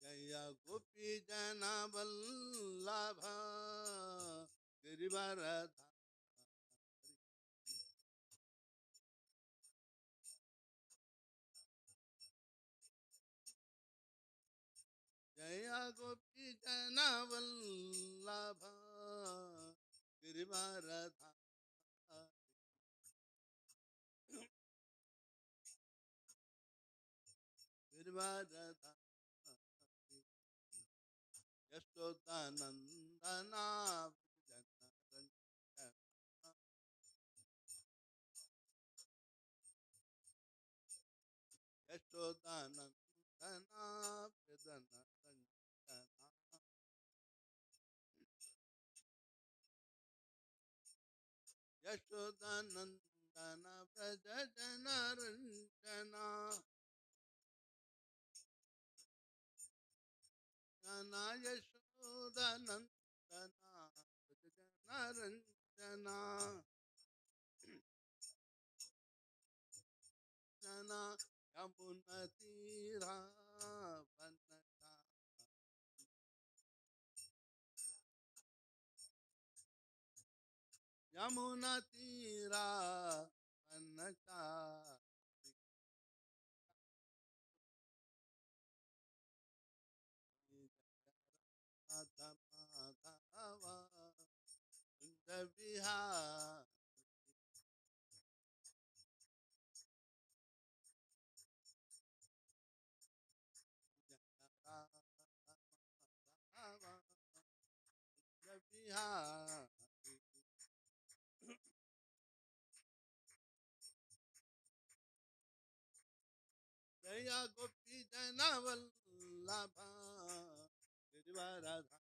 Jaya Gopi Jana Vallabha Girivaradha Jaya Gopi Jana Vallabha Girivaradha Girivaradha Yashodanandana Yashodanandana Vedana Yashodanandana Vrajajana Ranjana Jana Yashodanandana Vrajajana Ranjana Jana Yamunatira Vanata Yamunatira Vanata Madhava Kundaviha Kundaviha Jaya Gopi Jana Vallabha Girivaradha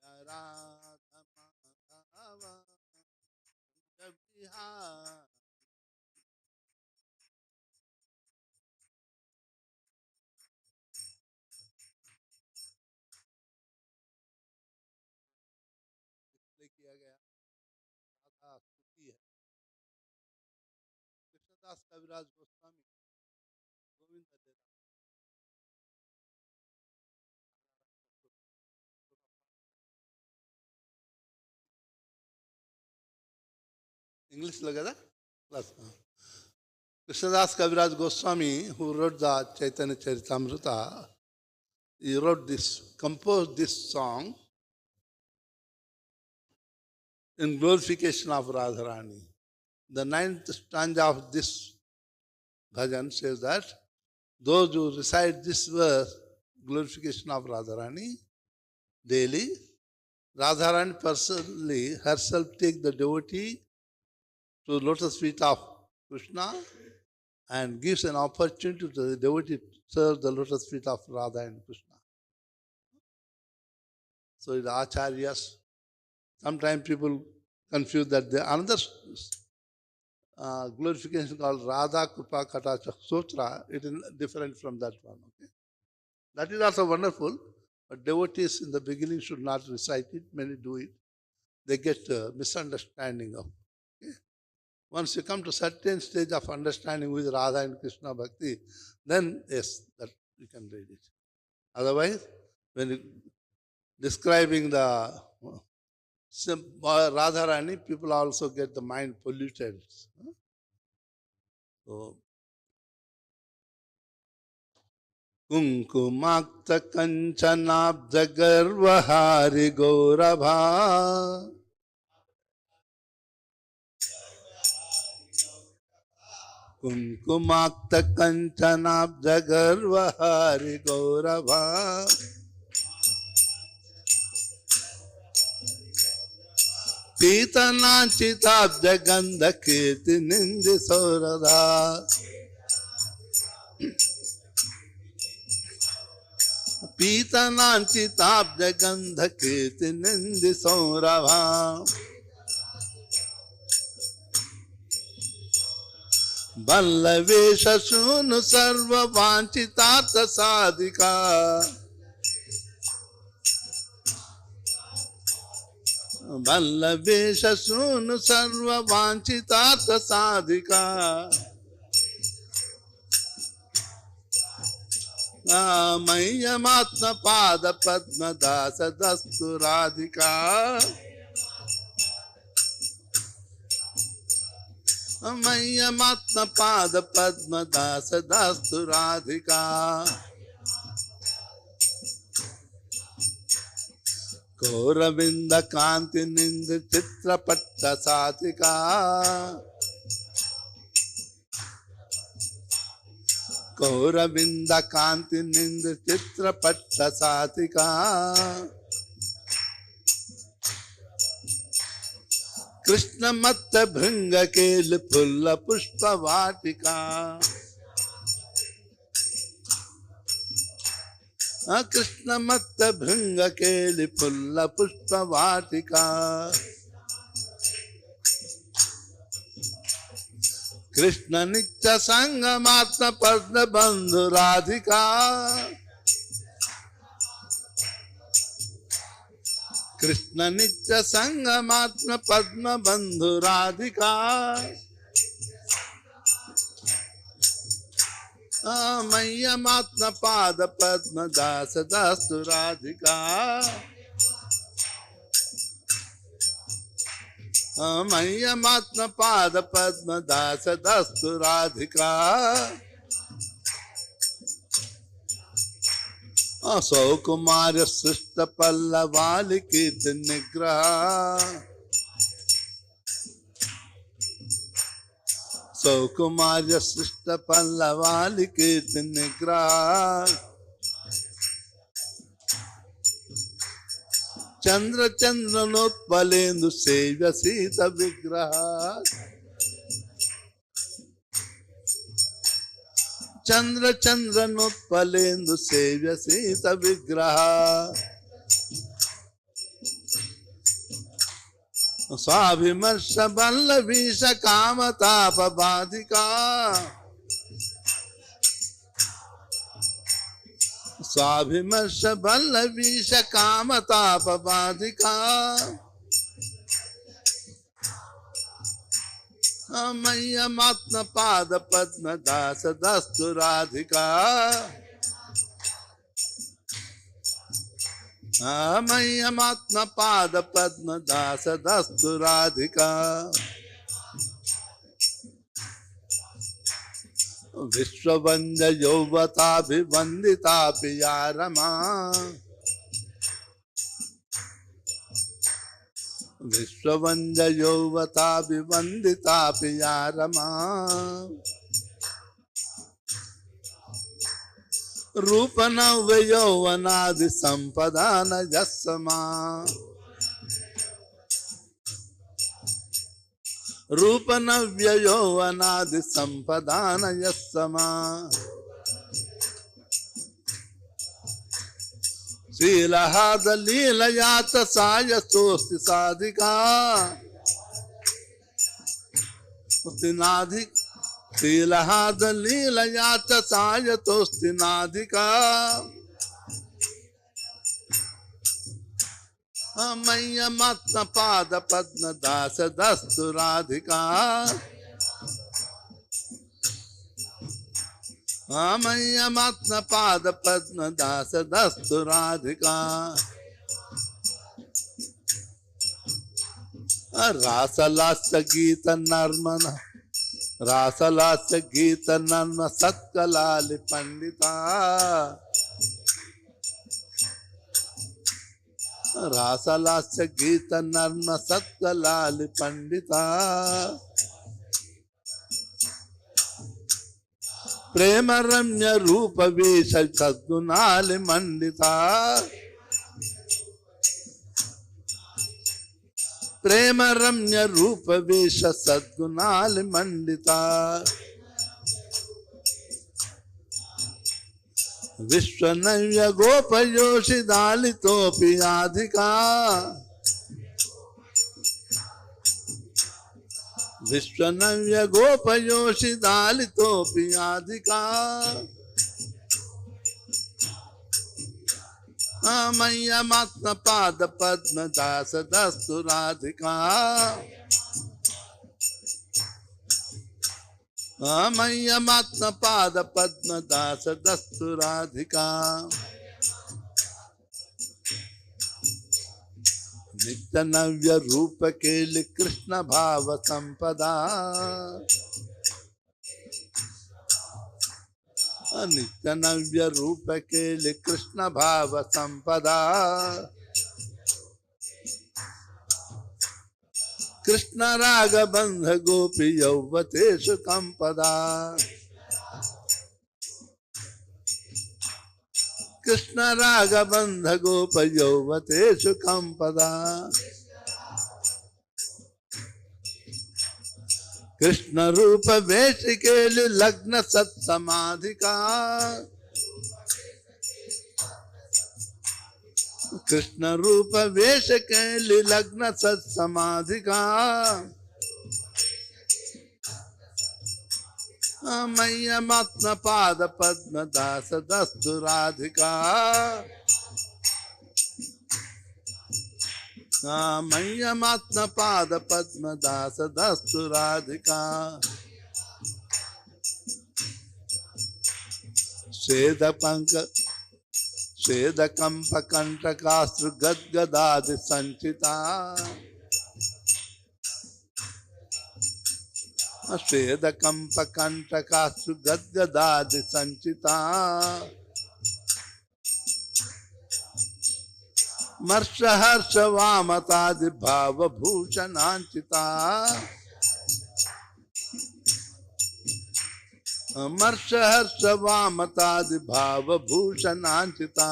Jaya Radha Madhava Kundaviha किया गया राधा स्तुति है कृष्णदास कविराज गोस्वामी गोविंद दे English lagada plus Krishnadas Kaviraj Goswami, who wrote the Chaitanya Charitamrita, he wrote this, composed this song in glorification of Radharani. The ninth stanza of this bhajan says that those who recite this verse, glorification of Radharani, daily, Radharani personally herself take the devotee to lotus feet of Krishna and gives an opportunity to the devotee to serve the lotus feet of Radha and Krishna. So the acharyas, sometimes people confuse that the another glorification called Radha Krupa Katacha Sutra, it is different from that one. Okay? That is also wonderful, but devotees in the beginning should not recite it. Many do it. They get misunderstanding of. Okay? Once you come to certain stage of understanding with Radha and Krishna Bhakti, then yes, that you can read it. Otherwise, when you, describing the Radharani, people also get the mind polluted. So, Kunkumakta Kanchanabda Garvahari Gaurabha Kunkumakta Kanchanabda Garvahari Gaurabha Pitananchitabda Gandha Kirti Nindi Saurada पीतनांचिताब्ज गंध कीर्ति निंदि सौरभा बल्लवेश शूनु सर्व वांछितार्थ साधिका बल्लवेश शूनु सर्व वांछितार्थ साधिका मय्यमात्म पाद पद्म दास दस्तु राधिका मय्यमात्म पाद पद्म दास दस्तु राधिका गौरविंद कांति निंद चित्रपट्ट साधिका गौरविंद कांति निंद चित्रपट्ट साधिका कृष्ण मत्त भृंग केल full पुष्प वाटिका कृष्ण मत्त भृंग केल फुल्ल पुष्प वाटिका कृष्ण नित्य संगमात्म पद्म बंधु राधिका कृष्ण नित्य संगमात्म पद्म बंधु राधिका मय्यमात्म पाद पद्म दास दस्तु राधिका मय्यमात्म पाद पद्म दास दस्तु राधिका सौकुमार्य सृष्ट पल्लवालि कीर्ति निग्रह सौकुमार्य सृष्ट पल्लवालि कीर्ति निग्रह चंद्र चंद्रनोत्पलेन्दु सेव्य सीत विग्रह चंद्र चंद्रनोत्पलेन्दु सेव्य सीत विग्रह स्वाभिमर्श बल्लवीश कामताप बाधिका स्वाभिमर्श बल्लवीश कामताप बाधिका मय्यमात्म पाद पद्म दास दस्तु राधिका मय्यमात्म पाद पद्म दास दस्तु राधिका विश्ववंद यौवताभिवंदिता पिया रमा विश्ववंद यौवताभिवंदिता पिया रमा रूप नव्य यौवनादि संपदा न यस्समा रूप नव्य यौवनादि संपदा न यस्समा शीलहाद लीलयात सायस्तोस्ति साधिका नाधिक शीलहाद लीलयात सायतोस्ति नाधिका मय्यमात्म पाद पद्म दास दस्तु राधिका मय्यमात्म पाद पद्म दास दस्तु राधिका रासलास्य गीत नर्मन रासलास्य गीत नर्म सत्कलालि पंडिता रासलास्य गीत नर्म सत्कलालि पंडिता प्रेम रम्य रूप वेश सद्गुणालि मंडिता प्रेम रम्य रूप वेश सद्गुणालि मंडिता विश्वनव्य गोपयोषि दालितोऽपि अधिका विश्वनव्य गोपयोषि दालितोऽपि अधिका मय्यमात्मपाद पद्मदास दस्तु राधिका मय्यमात्मपाद पद्मदास दस्तु राधिका नित्य नव्य रूप केलि कृष्ण भाव संपदा नित्य नव्य रूप केलि कृष्ण भाव संपदा कृष्ण राग बंध गोपी यौवतेषु कंपदा कृष्ण राग बंध गोप यौवतेषु कंपदा कृष्ण रूप वेश केलि लग्न सत्समाधिका कृष्ण रूप वेश केलि लग्न सत्समाधिका मय्यमात्म पाद पद्म दास दस्तु राधिका मय्यमात्म पाद पद्म दास दस्तु राधिका स्वेद पंक स्वेद कंप कंटकास्त्र गद्गदादि संचिता स्वेद कंप कंटकास्त्र गद्गदादि संचिता मर्ष हर्ष वामतादि भाव भूषणांचिता मर्ष हर्ष वामतादि भाव भूषणांचिता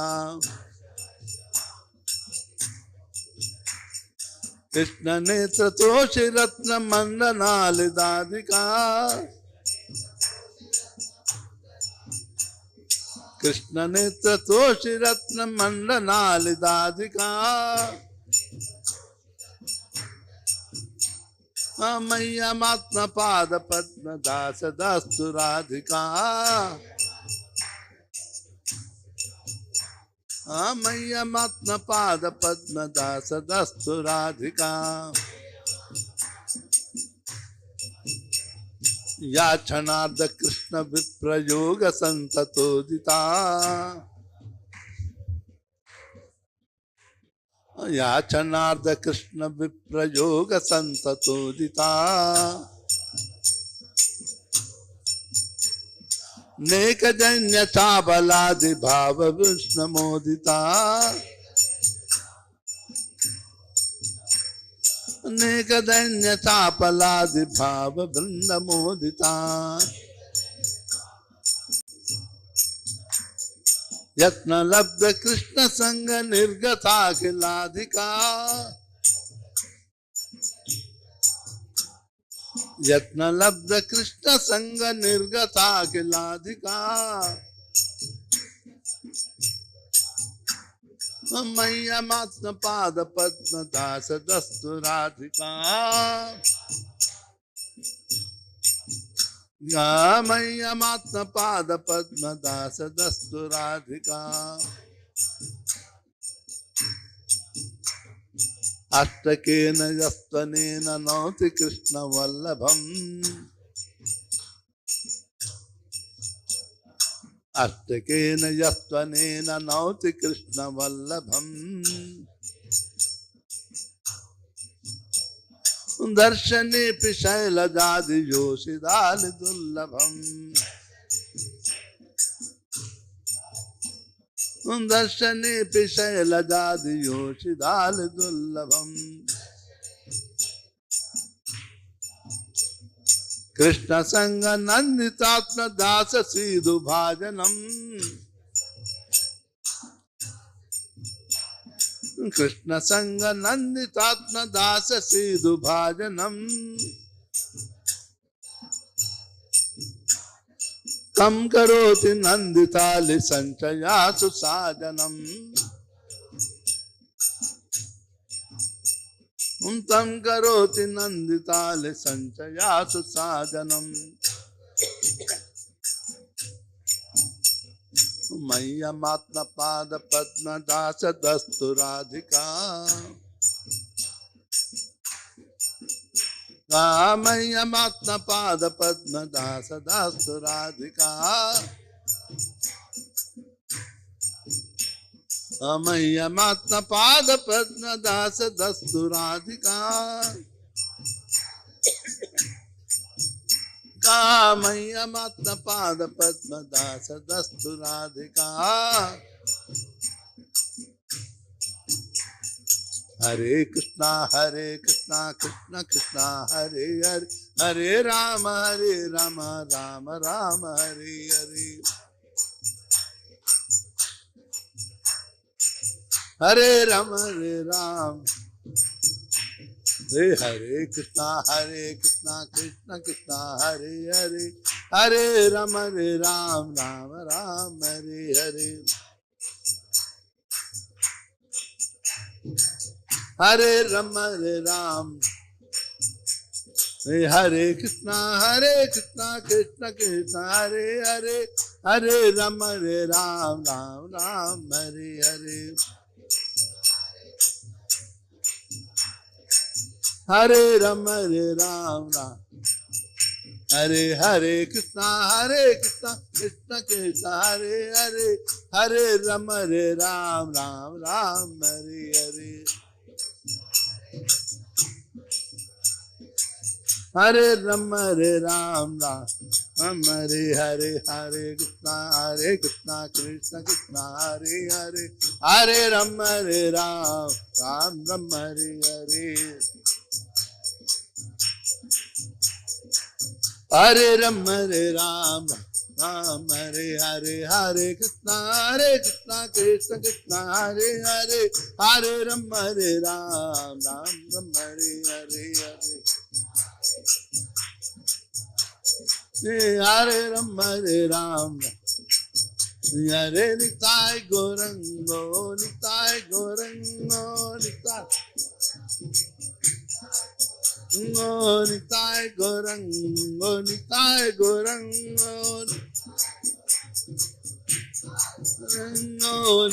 कृष्ण नेत्र तोषि रत्न मंडनालिदाधिका कृष्ण नेत्र तोषि रत्न मंडनालिदाधिका मय्यमात्म पाद पद्म दास दस्तु राधिका मय्यमात्म पाद पद्म दास दस्तु राधिका या क्षणार्ध कृष्ण विप्रयोग संततोदिता या क्षणार्ध कृष्ण विप्रयोग संततोदिता नेक जन्य चाबलादि भाव विष्णु मोदिता नेक दैन्य चापलादि भाव वृंद मोदिता यत्न लब्ध कृष्ण संग निर्गता खिलाधिका यत्न लब्ध कृष्ण संग निर्गता खिलाधिका मय्यमात्म पाद पद्म दास दस्तु राधिका मय्यमात्म पाद पद्म दास दस्तु राधिका अष्टकेन यस्त्वनेन नौति कृष्ण वल्लभम् अष्टकेन यस्त्वनेन नौति कृष्ण वल्लभम् दर्शनेऽपि शैलजादि योषिदालि दुर्लभम् दर्शनेऽपि शैलजादि योषिदालि दुर्लभम् कृष्ण संग नंदितात्म दास सीधु भाजनम कृष्ण संग नंदितात्म दास सीधु भाजनम तम करोति नंदितालि संचयासु साधनम तम करोति नंदितालि संचयासु साधनम मय्यमात्म पाद पद्म दास दस्तुराधिका मय्यमात्म पाद पद्म दास दस्तुराधिका मय्यमात्म पाद पद्म दास दस्तुराधिका कामय्यमात्म पाद पद्म दास दस्तुराधिका हरे कृष्णा कृष्णा कृष्णा हरे हरे हरे राम राम राम हरे हरे हरे राम हरे कृष्णा कृष्णा कृष्णा हरे हरे हरे राम राम राम हरे हरे हरे राम हरे कृष्णा कृष्णा कृष्णा हरे हरे हरे राम राम हरे हरे हरे राम हरे हरे कृष्णा कृष्णा कृष्णा हरे हरे हरे राम राम हरे हरे हरे राम हरे हरे हरे कृष्णा कृष्णा कृष्णा हरे हरे हरे राम राम हरे हरे हरे राम राम हरे हरे हरे कृष्णा कृष्णा कृष्णा हरे हरे हरे राम राम हरे हरे हरे हरे राम हरे निताय गौरंगो निताय गौरंगो निताय गौरंगो निताय गौरंगो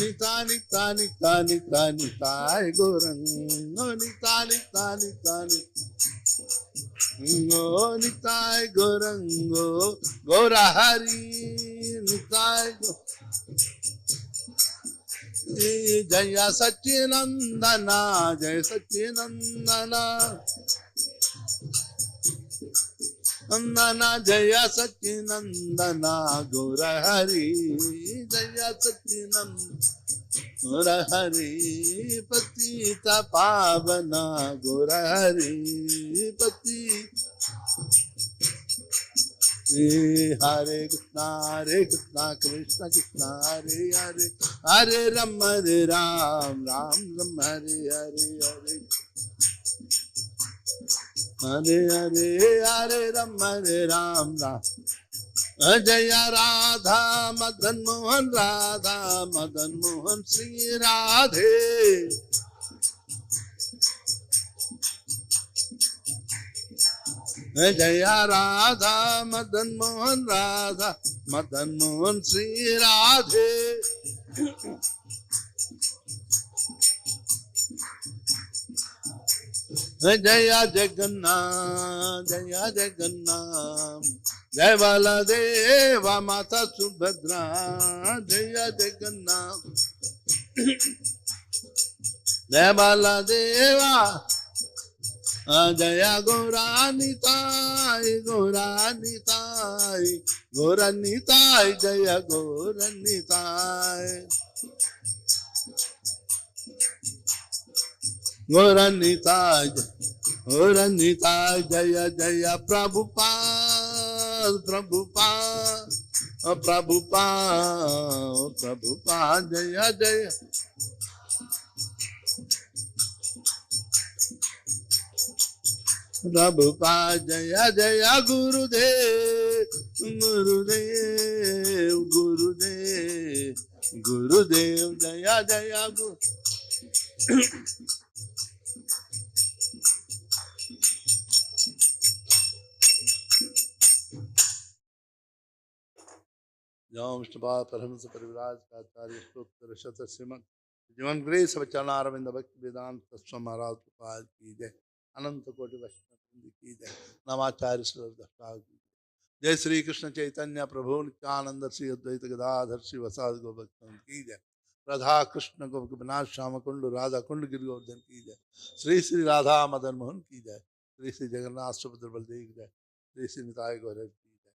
निता निता निता निता निताय गौरंगो निता निता निता निताय गौरंगो गौरा हरि निताय जय सच्चिनंदना जय सच्चिनंदना नंदना जय सच्चिनंदना गौर हरि जय सच्चिनंदन गौर हरि पतित पावना गौर हरि पति हरे कृष्णा कृष्णा कृष्णा हरे हरे हरे राम राम राम हरे हरे हरे हरे हरे हरे राम राम जय राधा मदन मोहन श्री राधे जय राधा मदन मोहन श्री राधे जय जगन्नाथ जय बलदेवा माता सुभद्रा जय जगन्नाथ जय बलदेवा जय गौरानिताय गौरानिताय जय गौरानिताय गौरानिताय जय जय प्रभुपाद जय जय प्रभुपाद जय जय गुरुदेव Gurudev, Gurudev, Gurudev, Jaya Jaya Guru. Jam Shabbat Paramahansa Parivraj Kacharya Stottra Shata Srimad Jivan Grace of Chanaravinda Bhakti Vedanta Swami Maharaj Prabhupada ki jai. Ananta Koti Vaishnava ki jai. Namacharya Sridhar ki जय श्री कृष्ण चैतन्य प्रभु नित्यानंद श्री अद्वैत गदाधर श्री वसाद गोभक्तन की जय. राधा कृष्ण गोपनाथ श्याम कुंड राधा कुंड गिरि गोवर्धन की जय. श्री श्री राधा मदन मोहन की जय. श्री श्री जगन्नाथ सुभद्र बलदेव की जय. श्री श्री निताय गौरव की जय.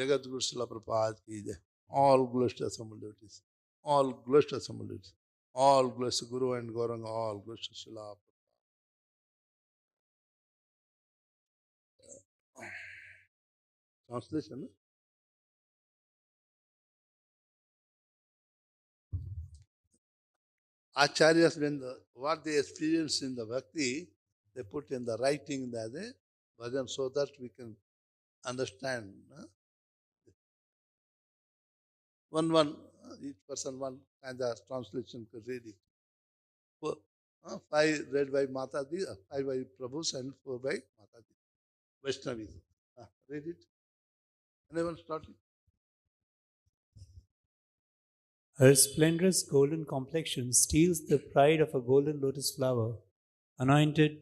जगत गुरु शिला प्रपाद की जय. All glories to Assembled devotees. All glories to Assembled devotees. All glories to Guru and Gauranga. All glories to Srila. Translation. Acharyas, when what they experience in the bhakti, they put in the writing that bhajan so that we can understand. Each person one kind of translation could read it. Five read by Mataji, five by Prabhus, and four by Mataji. Vaishnavis. Read it. Anyone start it? Her splendorous golden complexion steals the pride of a golden lotus flower, anointed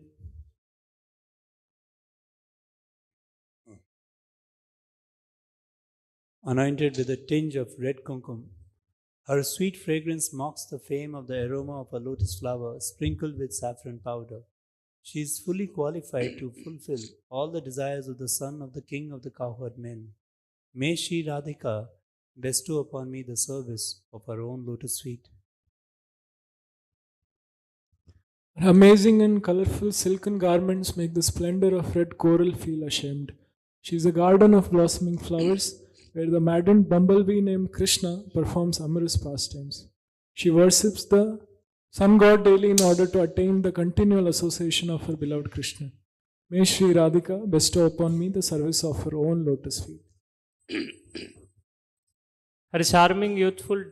with a tinge of red kumkum. Her sweet fragrance mocks the fame of the aroma of a lotus flower sprinkled with saffron powder. She is fully qualified to fulfill all the desires of the son of the king of the cowherd men. May Shri Radhika bestow upon me the service of her own lotus feet. Her amazing and colorful silken garments make the splendor of red coral feel ashamed. She is a garden of blossoming flowers where the maddened bumblebee named Krishna performs amorous pastimes. She worships the sun god daily in order to attain the continual association of her beloved Krishna. May Sri Radhika bestow upon me the service of her own lotus feet. Her charming, youthful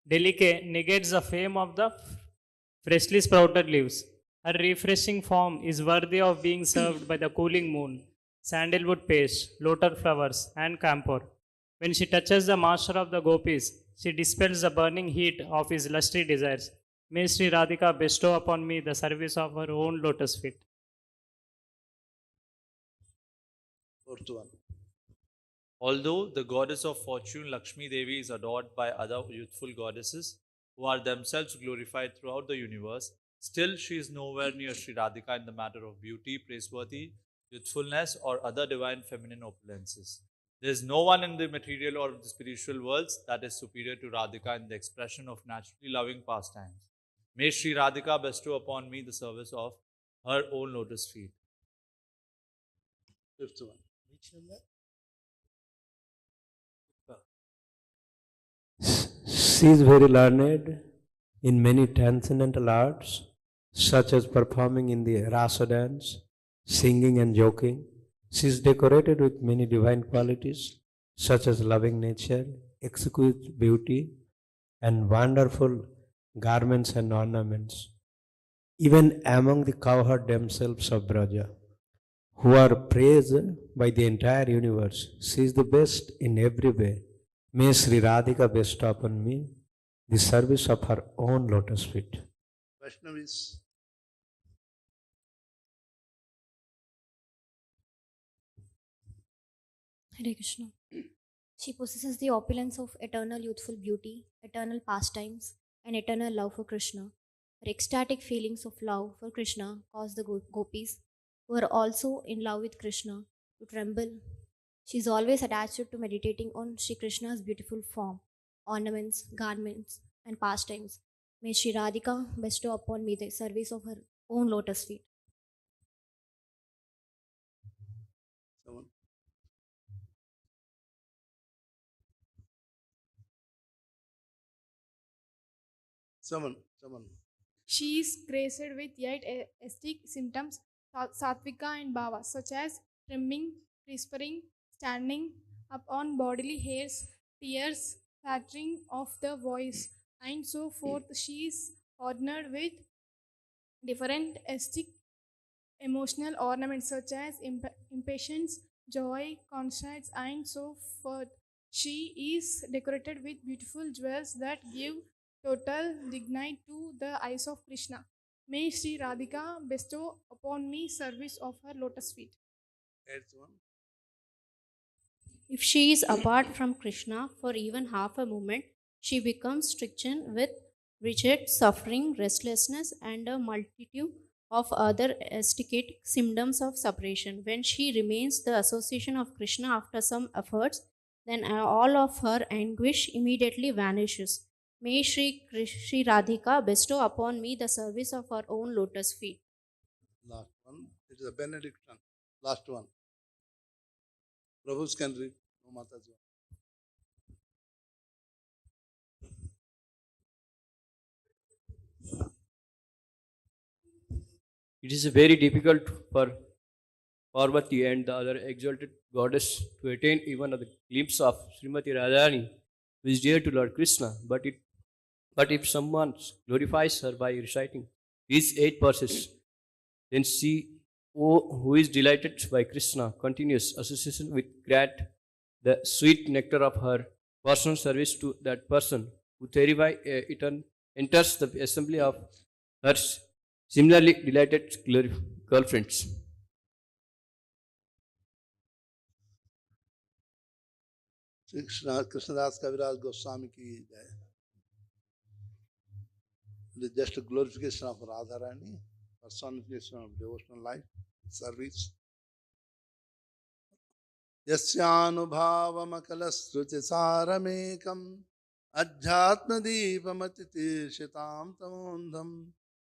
delicate negates the fame of the freshly sprouted leaves. Her refreshing form is worthy of being served by the cooling moon, sandalwood paste, lotus flowers, and camphor. When she touches the master of the gopis, she dispels the burning heat of his lusty desires. May Sri Radhika bestow upon me the service of her own lotus feet. Fourth one. Although the goddess of fortune Lakshmi Devi is adored by other youthful goddesses who are themselves glorified throughout the universe, still she is nowhere near Sri Radhika in the matter of beauty, praiseworthy, youthfulness, or other divine feminine opulences. There is no one in the material or the spiritual worlds that is superior to Radhika in the expression of naturally loving pastimes. May Sri Radhika bestow upon me the service of her own lotus feet. Fifth one. Which one? She is very learned in many transcendental arts, such as performing in the rasa dance, singing and joking. She is decorated with many divine qualities, such as loving nature, exquisite beauty, and wonderful garments and ornaments. Even among the cowherd themselves of Braja, who are praised by the entire universe, she is the best in every way. May Sri Radhika bestow upon me the service of her own lotus feet. Vaishnavis. Hare Krishna. She possesses the opulence of eternal youthful beauty, eternal pastimes, and eternal love for Krishna. Her ecstatic feelings of love for Krishna cause the gopis, who are also in love with Krishna, to tremble. She is always attached to meditating on Sri Krishna's beautiful form, ornaments, garments, and pastimes. May Sri Radhika bestow upon me the service of her own lotus feet. Someone. She is graced with 8 aesthetic symptoms, sattvika and bhava, such as trimming, whispering, standing, upon bodily hairs, tears, flattering of the voice, and so forth. She is ornamented with different aesthetic emotional ornaments such as impatience, joy, contrasts, and so forth. She is decorated with beautiful jewels that give total dignity to the eyes of Krishna. May Sri Radhika bestow upon me service of her lotus feet. That's one. If she is apart from Krishna for even half a moment, she becomes stricken with rigid suffering, restlessness, and a multitude of other aesthetic symptoms of separation. When she remains the association of Krishna after some efforts, then all of her anguish immediately vanishes. May Sri Radhika bestow upon me the service of her own lotus feet. Last one. It is a benediction. Last one. Prabhus can read. No Mataji. It is very difficult for Parvati and the other exalted goddess to attain even a glimpse of Srimati Radharani, who is dear to Lord Krishna. But if someone glorifies her by reciting these 8 verses, then she, who is delighted by Krishna, continues association with grant the sweet nectar of her personal service to that person who thereby enters the assembly of her similarly delighted girlfriends. Krishnadas Kaviraj Goswami ki jai. It is just a glorification of Radharani, personification of devotional life, service. Yasyanubhavamakalastrutisaramekam adhyatmadipamatitirshitam tamondham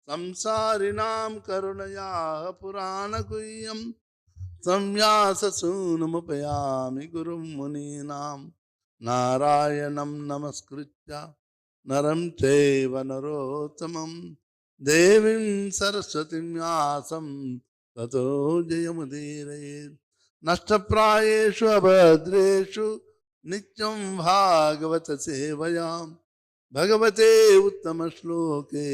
samsarinam karunaya puranaguhyam samyasasunamupayami gurum muninam narayanam namaskritya naram chaiva narottamam devim saraswatim yasam tato jayamudirayet नष्टप्रायेषु अभद्रेषु नित्यं भागवत सेवयां भगवते उत्तम श्लोके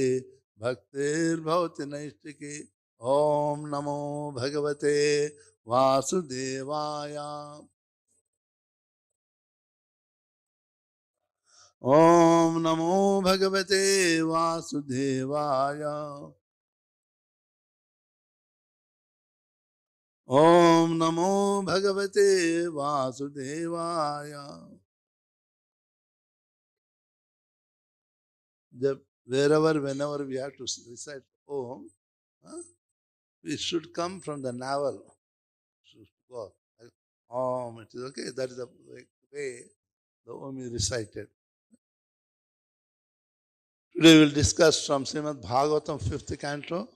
भक्तिर्भवति नैष्टिके ओम नमो भगवते वासुदेवाय ओम नमो भगवते वासुदेवाय ओम नमो भगवते वासुदेवाय whenever we have to recite Om, we should come from the navel. Om, it is okay. That is the way the Om is recited. Today we will discuss from Srimad Bhagavatam, 5th canto,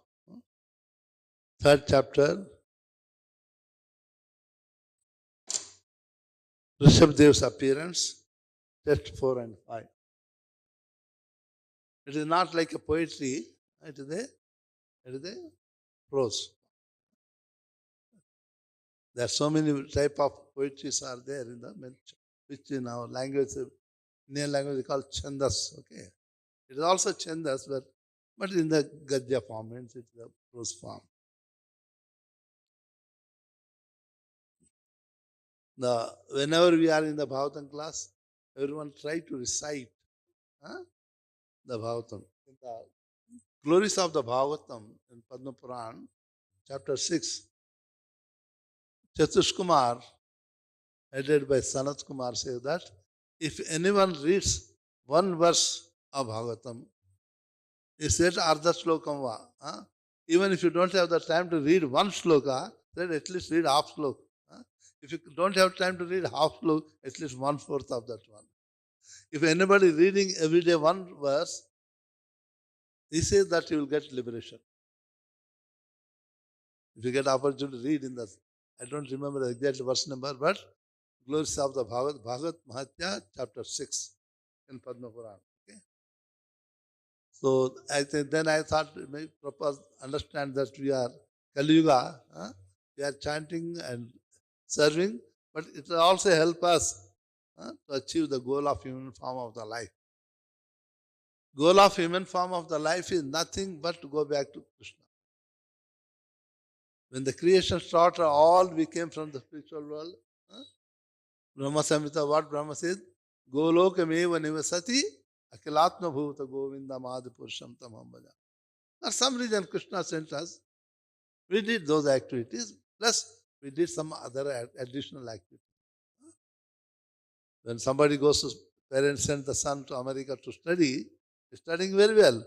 3rd chapter, Rishabdev's appearance, text 4 and 5. It is not like a poetry, it is a prose. There are so many type of poetries are there in the which in our language, Indian language, we call chandas. Okay, it is also chandas, but in the gadya form, means it's the prose form. Whenever we are in the Bhagavatam class, everyone try to recite the Bhagavatam. In the glories of the Bhagavatam in Padma Puran, chapter 6, Chatush Kumar, headed by Sanat Kumar, says that if anyone reads one verse of Bhagavatam, he said Ardha Shlokam va. Even if you don't have the time to read one shloka, then at least read half shloka. If you don't have time to read half shloka, at least 1/4 of that one. If anybody reading every day one verse, he says that you will get liberation. If you get opportunity to read in the, I don't remember the exact verse number, but glories of the Bhagavat Mahatya, chapter 6 in Padma Puran. Okay. So I thought maybe propose understand that we are Kali Yuga, we are chanting and serving, but it will also help us to achieve the goal of human form of the life. Goal of human form of the life is nothing but to go back to Krishna. When the creation started, all we came from the spiritual world. Brahma Samhita, what Brahma says? Golokam nivasati akilatma bhuta govinda madhipurusham tamam bhaja. For some reason, Krishna sent us. We did those activities, plus we did some other additional activities. When somebody goes to, parents send the son to America to study, he's studying very well.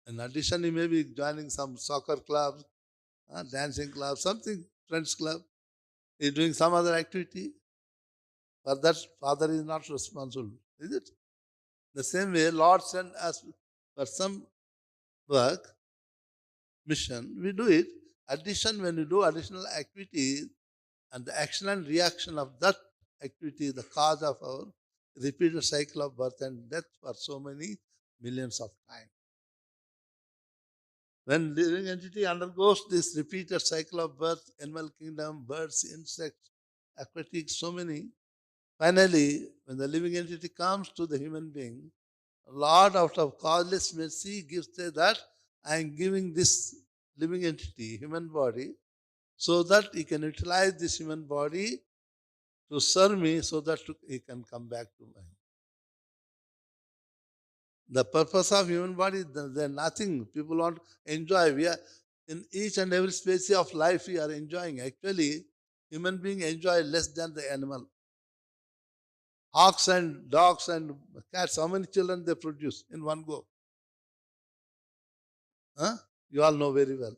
In addition, he may be joining some soccer clubs, dancing club, something, friends club. He's doing some other activity. For that, father is not responsible, is it? The same way, Lord sent us for some work, mission, we do it. Addition, when we do additional activity, and the action and reaction of that activity is the cause of our repeated cycle of birth and death for so many millions of times. When living entity undergoes this repeated cycle of birth, animal kingdom, birds, insects, aquatic, so many, finally, when the living entity comes to the human being, Lord, out of causeless mercy, gives that I am giving this living entity, human body, so that he can utilize this human body to serve me, so that he can come back to me. The purpose of human body, there nothing. People want to enjoy. We are in each and every species of life we are enjoying. Actually, human beings enjoy less than the animal. Hawks and dogs and cats, how many children they produce in one go? You all know very well.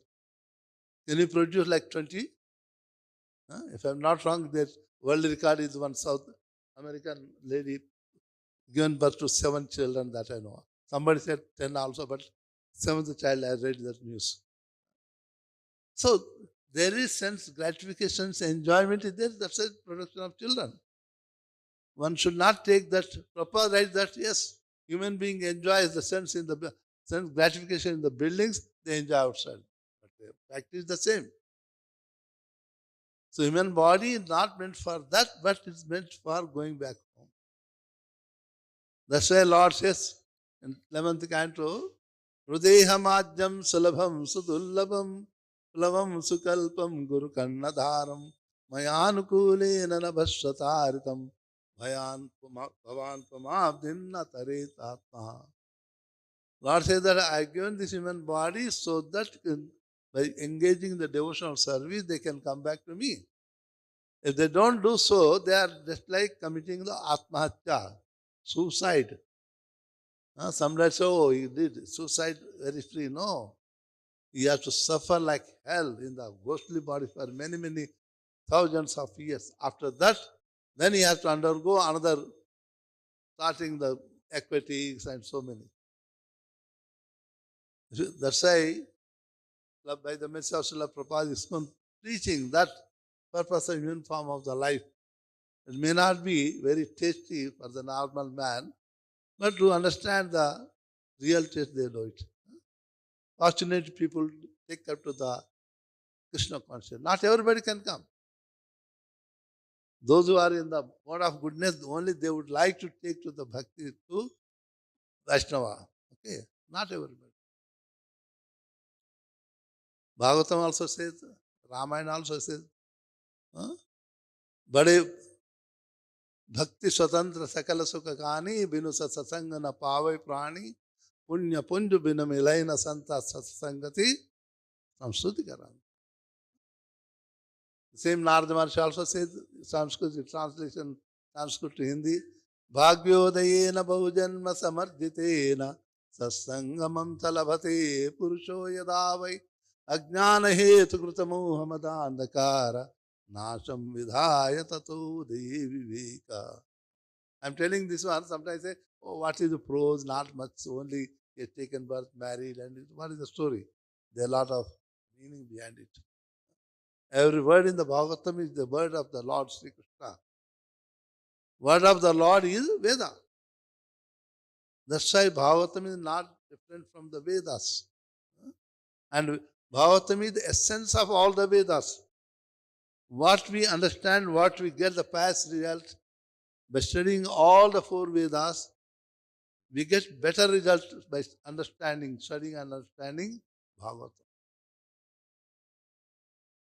Can you produce like 20? If I'm not wrong, the world record is one South American lady given birth to 7 children that I know. Somebody said 10 also, but 7th child, I read that news. So there is sense gratification, enjoyment is there, that's a production of children. One should not take that proper right that yes, human being enjoys the sense in the sense gratification in the buildings, they enjoy outside. But the fact is the same. So human body is not meant for that, but it's meant for going back home. That's why Lord says in 11th canto, Hrudehamajyam sulabham sudullabham plavam sukalpam guru kannadharam mayanukule nanabhasvataritam bhavan pamabdinna taretatma. Lord says that I have given this human body so that by engaging in the devotional service, they can come back to me. If they don't do so, they are just like committing the atmahatya, suicide. Somebody say, oh, he did suicide very free. No. He has to suffer like hell in the ghostly body for many, many thousands of years. After that, then he has to undergo another, starting the aquatics and so many. That's why, by the message of Srila Prabhupada, Iskcon preaching that purpose of human form of the life. It may not be very tasty for the normal man, but to understand the real taste, they know it. Fortunate people take up to the Krishna consciousness. Not everybody can come. Those who are in the mode of goodness, only they would like to take to the bhakti to Vaishnava. Okay, not everybody. Bhagavatam also says, Ramayana also says, Bade Bhakti Swatantra Sakala Sukha Kani Binu Satsangana Pavai Prani Punya Punju Binu Milaina Santa Satsangati Samsruti Karan. The same Narada Maharaj also says, Sanskrit translation, Sanskrit to Hindi, Bhagyodayena Bahujanma Samarditena Satsangamam Talabhate Purusho Yadavai Ajnana Hetu Krutamoha Madandakara Nasham Vidhaya Tato Devi Viveka. I'm telling this one, sometimes I say, oh, what is the prose? Not much, only he has taken birth, married, and what is the story? There are a lot of meaning behind it. Every word in the Bhagavatam is the word of the Lord Sri Krishna. Word of the Lord is Veda. That's why Bhagavatam is not different from the Vedas. And Bhagavatam is the essence of all the Vedas. what we understand, what we get the past result, by studying all the four Vedas, we get better results by studying and understanding Bhagavatam.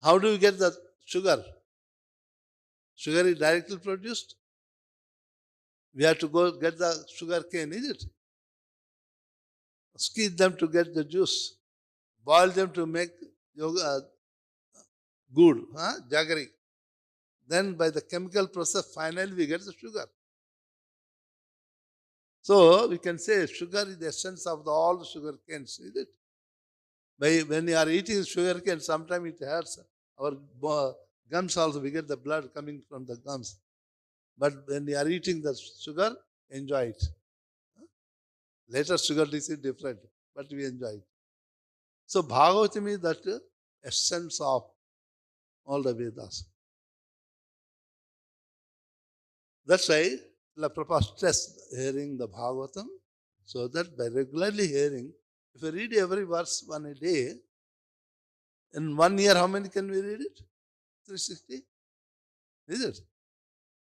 How do we get the sugar? Sugar is directly produced. We have to go get the sugar cane, is it? Squeeze them to get the juice. Boil them to make yoga, good, jaggery. Then by the chemical process, finally we get the sugar. So we can say sugar is the essence of all the sugar canes, is it? When you are eating sugar cane, sometimes it hurts our gums also. We get the blood coming from the gums. But when you are eating the sugar, enjoy it. Later sugar is different, but we enjoy it. So Bhagavatam is that essence of all the Vedas. That's why La Prabhupada stressed hearing the Bhagavatam, so that by regularly hearing, if you read every verse one a day, in 1 year how many can we read it? 360? Is it?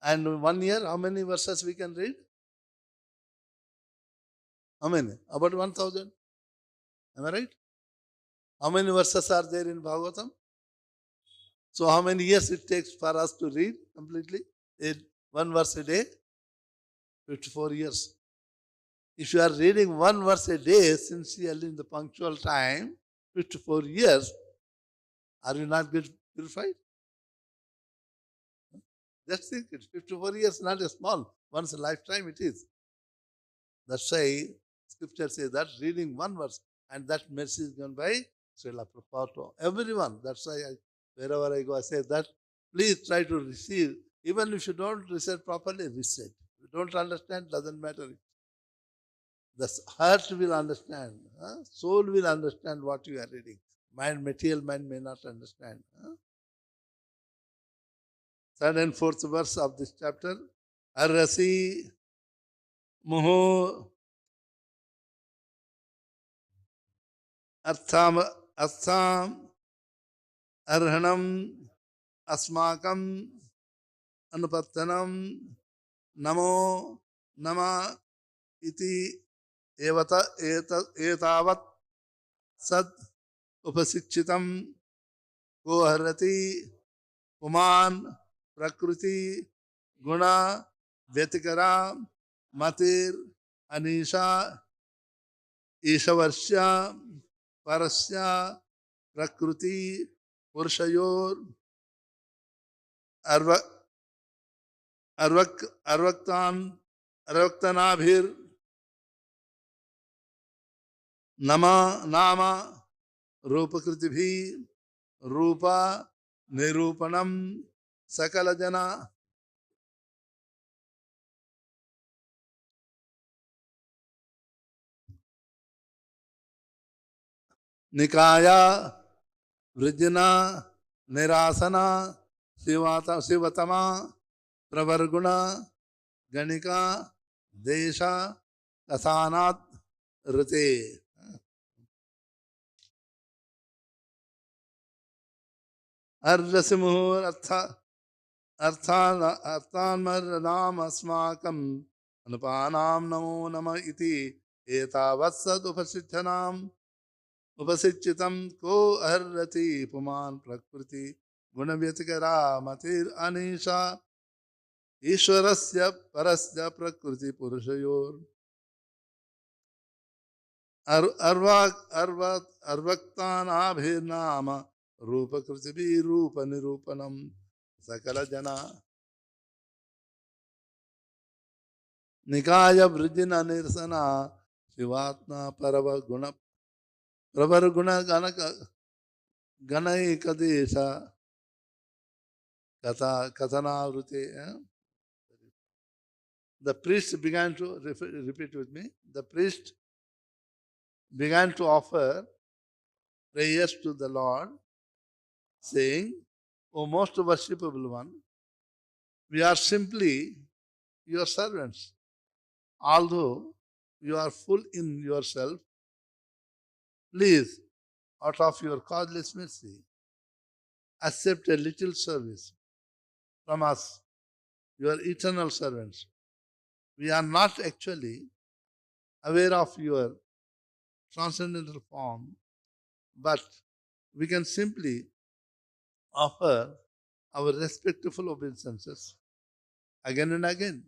And in 1 year how many verses we can read? How many? About 1000. Am I right? How many verses are there in Bhagavatam? So how many years it takes for us to read completely? One verse a day? 54 years. If you are reading one verse a day sincerely in the punctual time, 54 years, are you not purified? Just think it. 54 years not a small. Once a lifetime it is. That's why Scripture says that reading one verse, and that mercy is given by Srila Prabhupada to everyone. That's why wherever I go, I say that please try to receive. Even if you don't recite properly, recite. If you don't understand, doesn't matter. The heart will understand. Soul will understand what you are reading. Material mind may not understand. Third and fourth verse of this chapter. Arrasi muho artham arhanam asmakam anupattanam namo nama iti etavat sad upasichitam koharati puman prakriti guna vyatikara matir anisha ishavarsya parasya prakriti purushayor arvaktanabhir nama रूपकृतिभी रूपा निरूपणम सकल जना निकाया वृजना निरासना शिवतमा प्रवर्गुणा गणिका देशा कथानात् ऋते अर्रसिमुहुर अर्थान्मर्नाम अस्माकं अनुपानां नमो नमः इति एतावत्सद् उपसिच्चितं को अर्हति पुमान् प्रकृति गुणव्यतिकरा मतिर् अनीशा ईश्वरस्य परस्य प्रकृति पुरुषयोर् अर्वक्तानाभिर्नाम रूपकृतिभी रूप निरूपणम सकल जना निकाय वृजिन निरसना शिवात्मा प्रवर गुण गणैक देश कथनावृते. The priest began to repeat with me. The priest began to offer prayers to the Lord, saying, O most worshipable one, we are simply your servants. Although you are full in yourself, please, out of your causeless mercy, accept a little service from us, your eternal servants. We are not actually aware of your transcendental form, but we can simply offer our respectful obeisances again and again,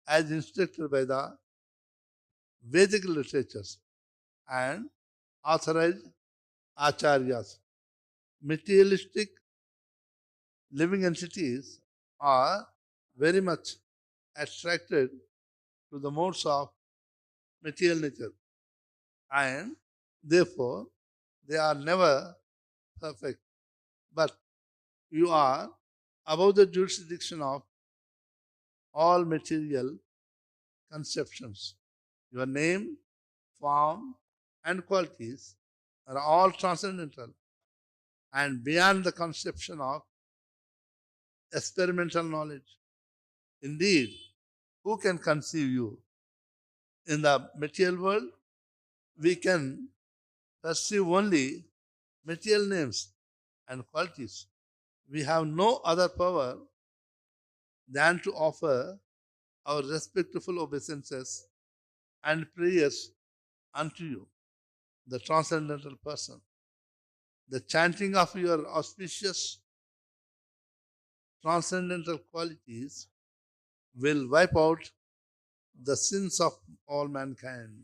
as instructed by the Vedic literatures and authorized acharyas. Materialistic living entities are very much attracted to the modes of material nature, and therefore they are never perfect. But you are above the jurisdiction of all material conceptions. Your name, form, and qualities are all transcendental and beyond the conception of experimental knowledge. Indeed, who can conceive you? In the material world, we can perceive only material names and qualities. We have no other power than to offer our respectful obeisances and prayers unto you, the transcendental person. The chanting of your auspicious transcendental qualities will wipe out the sins of all mankind.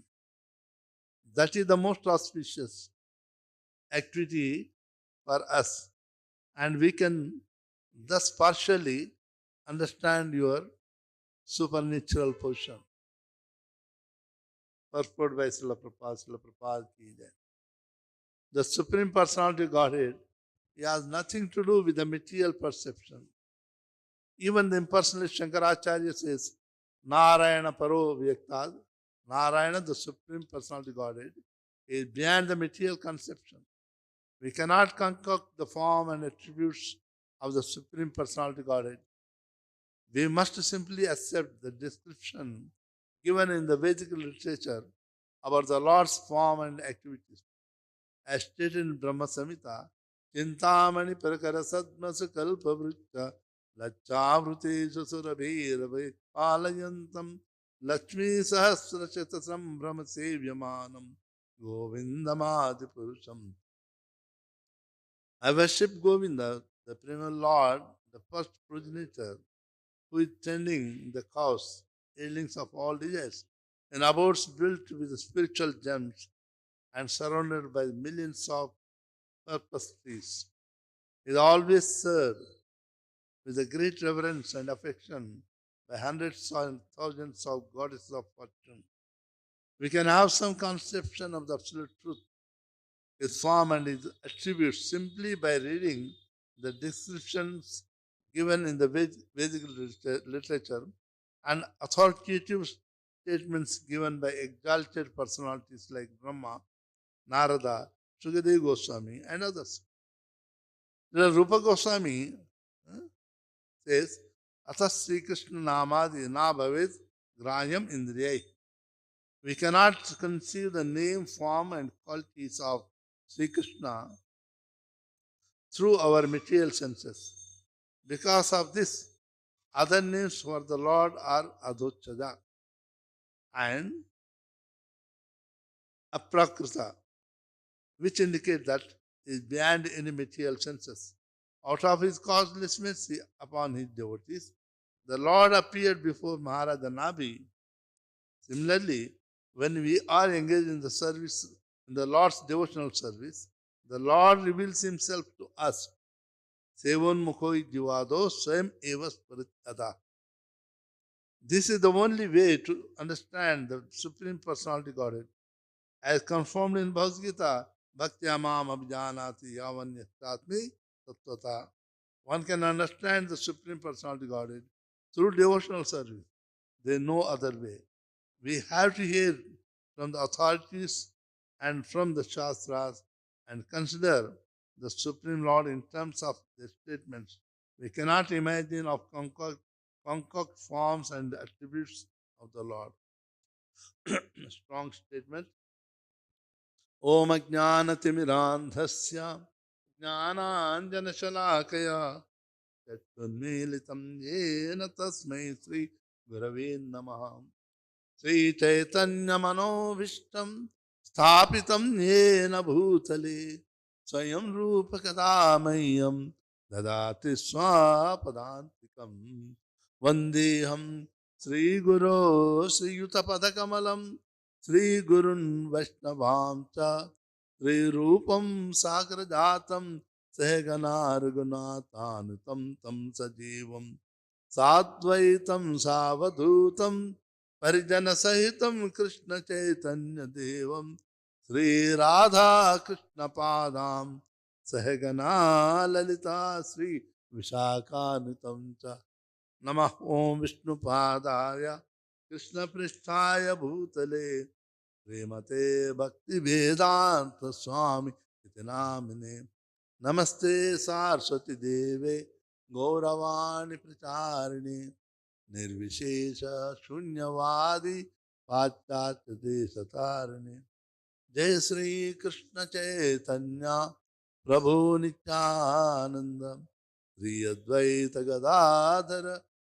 That is the most auspicious activity for us, and we can thus partially understand your supernatural position. Purport by Srila Prabhupada ki jai. The Supreme Personality of Godhead, he has nothing to do with the material perception. Even the impersonalist Shankaracharya says, Narayana Paro Vyaktad, Narayana, the Supreme Personality of Godhead, is beyond the material conception. We cannot concoct the form and attributes of the Supreme Personality of Godhead. We must simply accept the description given in the Vedic literature about the Lord's form and activities. As stated in Brahma Samhita, Chintamani Prakara Sadmasa Kalpa Vritta Lacchavrute Susuravirave Palayantam Lakshmi Sahasrachata Brahma Sevyamanam Govindamadi Purusham. I worship Govinda, the primal Lord, the first progenitor, who is tending the cows, yieldings of all desires, in abodes built with spiritual gems and surrounded by millions of purpose trees. He is always served with a great reverence and affection by hundreds and thousands of goddesses of fortune. We can have some conception of the absolute truth, his form and his attributes simply by reading the descriptions given in the Vedic literature and authoritative statements given by exalted personalities like Brahma, Narada, Sukadeva Goswami, and others. The Rupa Goswami says, Athas Sri Krishna Namadi na bhavet graham indriyai. We cannot conceive the name, form, and qualities of Sri Krishna through our material senses. Because of this, other names for the Lord are Adhochada and Aprakrita, which indicate that he is beyond any material senses. Out of his causeless mercy upon his devotees, the Lord appeared before Maharaj Nabi. Similarly, when we are engaged in the service, in the Lord's devotional service, the Lord reveals himself to us. Sevon Mukhoi Jivado Swam Evas Paritada. This is the only way to understand the Supreme Personality Godhead. As confirmed in Bhagavad Gita, Bhaktyamam Abhijanati Yavanyastatmi Tattvata. One can understand the Supreme Personality Godhead through devotional service. There is no other way. We have to hear from the authorities and from the Shastras and consider the Supreme Lord in terms of their statements. We cannot imagine of concoct forms and attributes of the Lord. Strong statement. Om Ajnana Timirandhasya ज्ञानाञ्जनशलाकया चक्षुन्मीलितं येन तस्मै श्रीगुरवे नमः। श्रीचैतन्यमनोभीष्टं स्थापितं येन भूतले स्वयं रूपकदा मह्यं ददाति स्वापदान्तिकं। वन्देऽहं श्रीगुरो श्रीयुतपदकमलं श्रीगुरुन् वैष्णवां च श्रीरूपं सागरजातं सहगना रघुनाथानुतं तं सजीवं साद्वैतं सावधूतं परिजनसहितं कृष्णचैतन्यदेवं श्रीराधाकृष्णपादां सहगना ललिता श्रीविशाखानुतं च। नमः ॐ विष्णुपादाय कृष्णपृष्ठाय भूतले श्रीमते भक्तिवेदांत स्वामी इति नामिने। नमस्ते सारस्वती देवे गौरवाणी प्रचारिणे निर्विशेष शून्यवादी पाश्चात्य देशतारिणे। जय श्री कृष्ण चैतन्य प्रभु नित्यानंद श्री अद्वैत गदाधर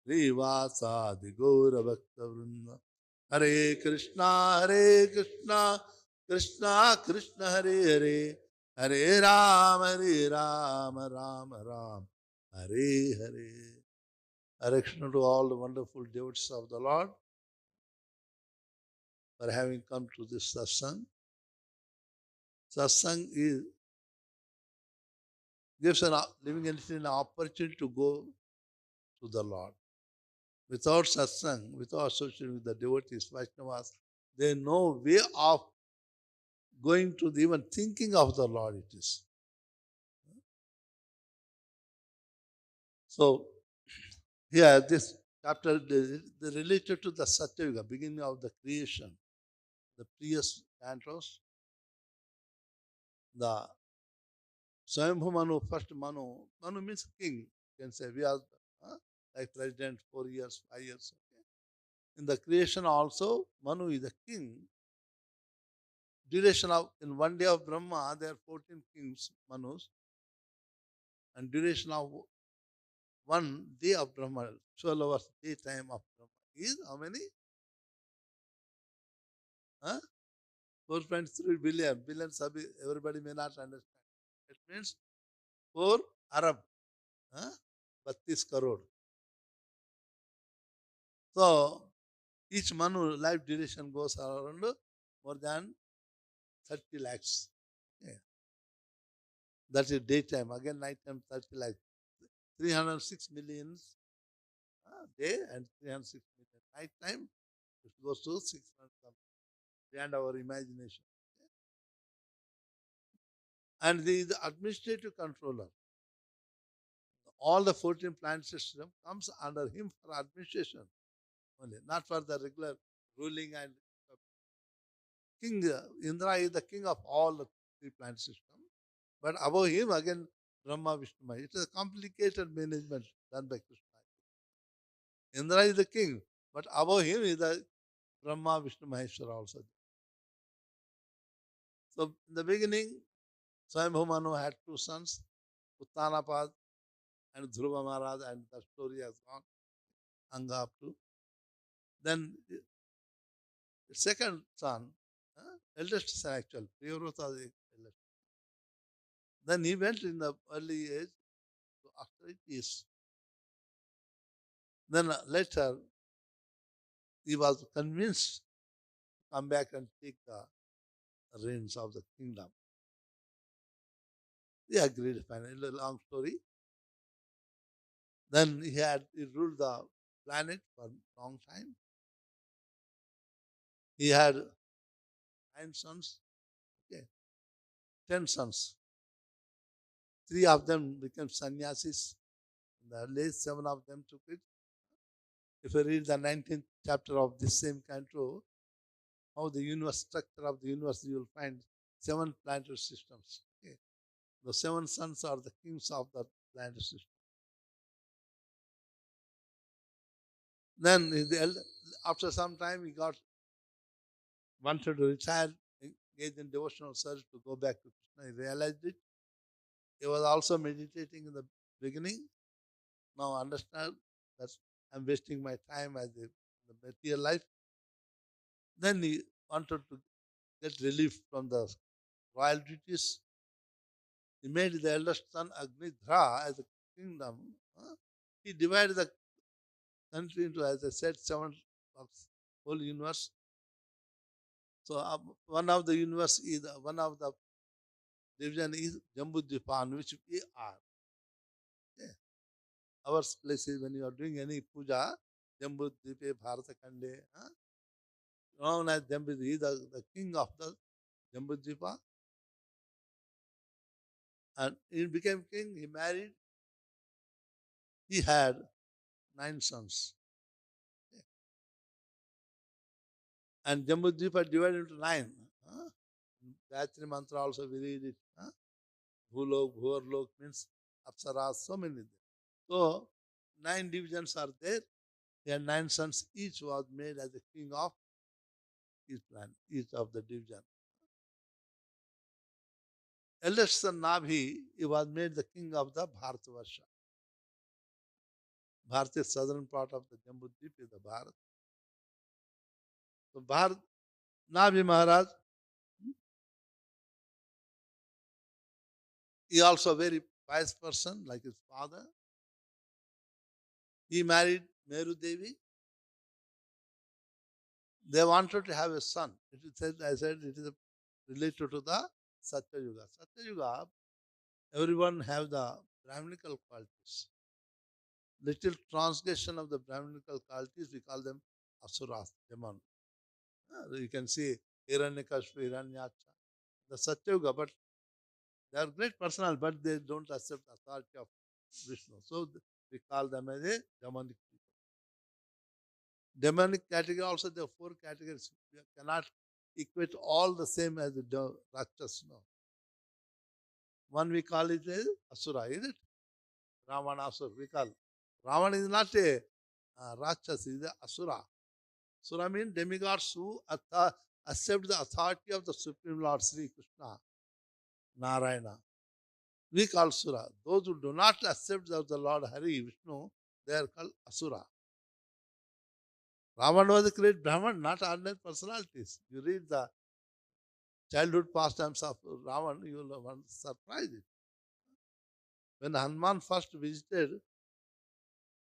श्रीवासादि गौर भक्त वृंद। हरे कृष्णा कृष्णा कृष्ण हरे हरे, हरे Ram Ram Ram Hare Hare. Hare Krishna to all the wonderful devotees of the Lord for having come to this satsang. Satsang gives an living entity an opportunity to go to the Lord. Without satsang, without associating with the devotees, Vaishnavas, they know way of going to the even thinking of the Lord it is. So, here this chapter they related to the Satyayuga, beginning of the creation. The previous cantos, the Swayambhu Manu, first Manu. Manu means king. You can say we are like president 4 years, 5 years. Okay. In the creation also, Manu is the king. Duration of in one day of Brahma, there are 14 kings, Manus, and duration of 1 day of Brahma, 12 hours daytime of Brahma is how many? 4.3 billion. Billion everybody may not understand. It means 4 Arab, 32 crore. So each Manu life duration goes around more than 30 lakhs. Okay. That is daytime. Again nighttime 30 lakhs. 306 millions day and 306 million nighttime. It goes to 600 something. Beyond our imagination. Okay. And the administrative controller. All the 14 planet system comes under him for administration only, not for the regular ruling and king. Indra is the king of all the 3 planet system. But above him again Brahma Vishnu Mahesh. It is a complicated management done by Krishna. Indra is the king, but above him is the Brahma Vishnu Maheshwara also. So in the beginning, Swayambhu Manu had 2 sons, Uttanapad and Dhruva Maharaj, and the story has gone Anga up to. Then the second son, eldest son actually, Priyavrata is the eldest. Then he went in the early age to austerities. Then later, he was convinced to come back and take the reins of the kingdom. He agreed finally. A long story. Then he ruled the planet for a long time. He had 9 sons, okay, 10 sons. 3 of them became sannyasis. In the early 7 of them took it. If you read the 19th chapter of this same canto, how the universe, structure of the universe, you will find 7 planetary systems. Okay. The 7 sons are the kings of the planetary system. Then after some time, he wanted to retire, engage in devotional service to go back to Krishna. He realized it. He was also meditating in the beginning. Now understand that I'm wasting my time as in the material life. Then he wanted to get relief from the royal duties. He made the eldest son Agnidhra as a kingdom. He divided the country into, as I said, 7 of whole universe. So one of the universe is one of the division is Jambudvipan, which we are. Okay. Our place is when you are doing any puja, Jambudvipe Bharata Kande, known as Jambudvipa, he is the king of the Jambudvipa. And he became king, he married, he had 9 sons. Okay. And Jambudvipa divided into 9. Gayatri mantra also we read it. Bhulok, Bhuvarlok means Apsaras, so many there. So 9 divisions are there. He had 9 sons, each was made as a king of his planet, each of the division. Eldest son Nabhi, he was made the king of the Bharatavarsha. Bharat is southern part of the Jambudvip is the Bharat. So Bharat, Nabhi Maharaj, he also a very pious person like his father. He married Meru Devi. They wanted to have a son. It is said, I said, it is related to the Satya Yuga. Satya Yuga, everyone have the Brahminical qualities. Little transgression of the Brahminical qualities, we call them Asuras, demon. You can see Hiranyakashipu, Hiranyaksha, the Satya Yuga, but they are great personal, but they don't accept the authority of Vishnu. So we call them as a demonic people. Demonic category also, there are 4 categories. You cannot equate all the same as the Rakshas. No. One we call it as Asura, is it? Ravana Asura, we call. Ravana is not a Rakshas, is a Asura. Asura means demigods who accept the authority of the Supreme Lord Sri Krishna, Narayana. We call Asura. Those who do not accept the Lord Hari, Vishnu, they are called Asura. Ravana was a great Brahman, not ordinary personalities. You read the childhood pastimes of Ravana, you will be surprised. When Hanuman first visited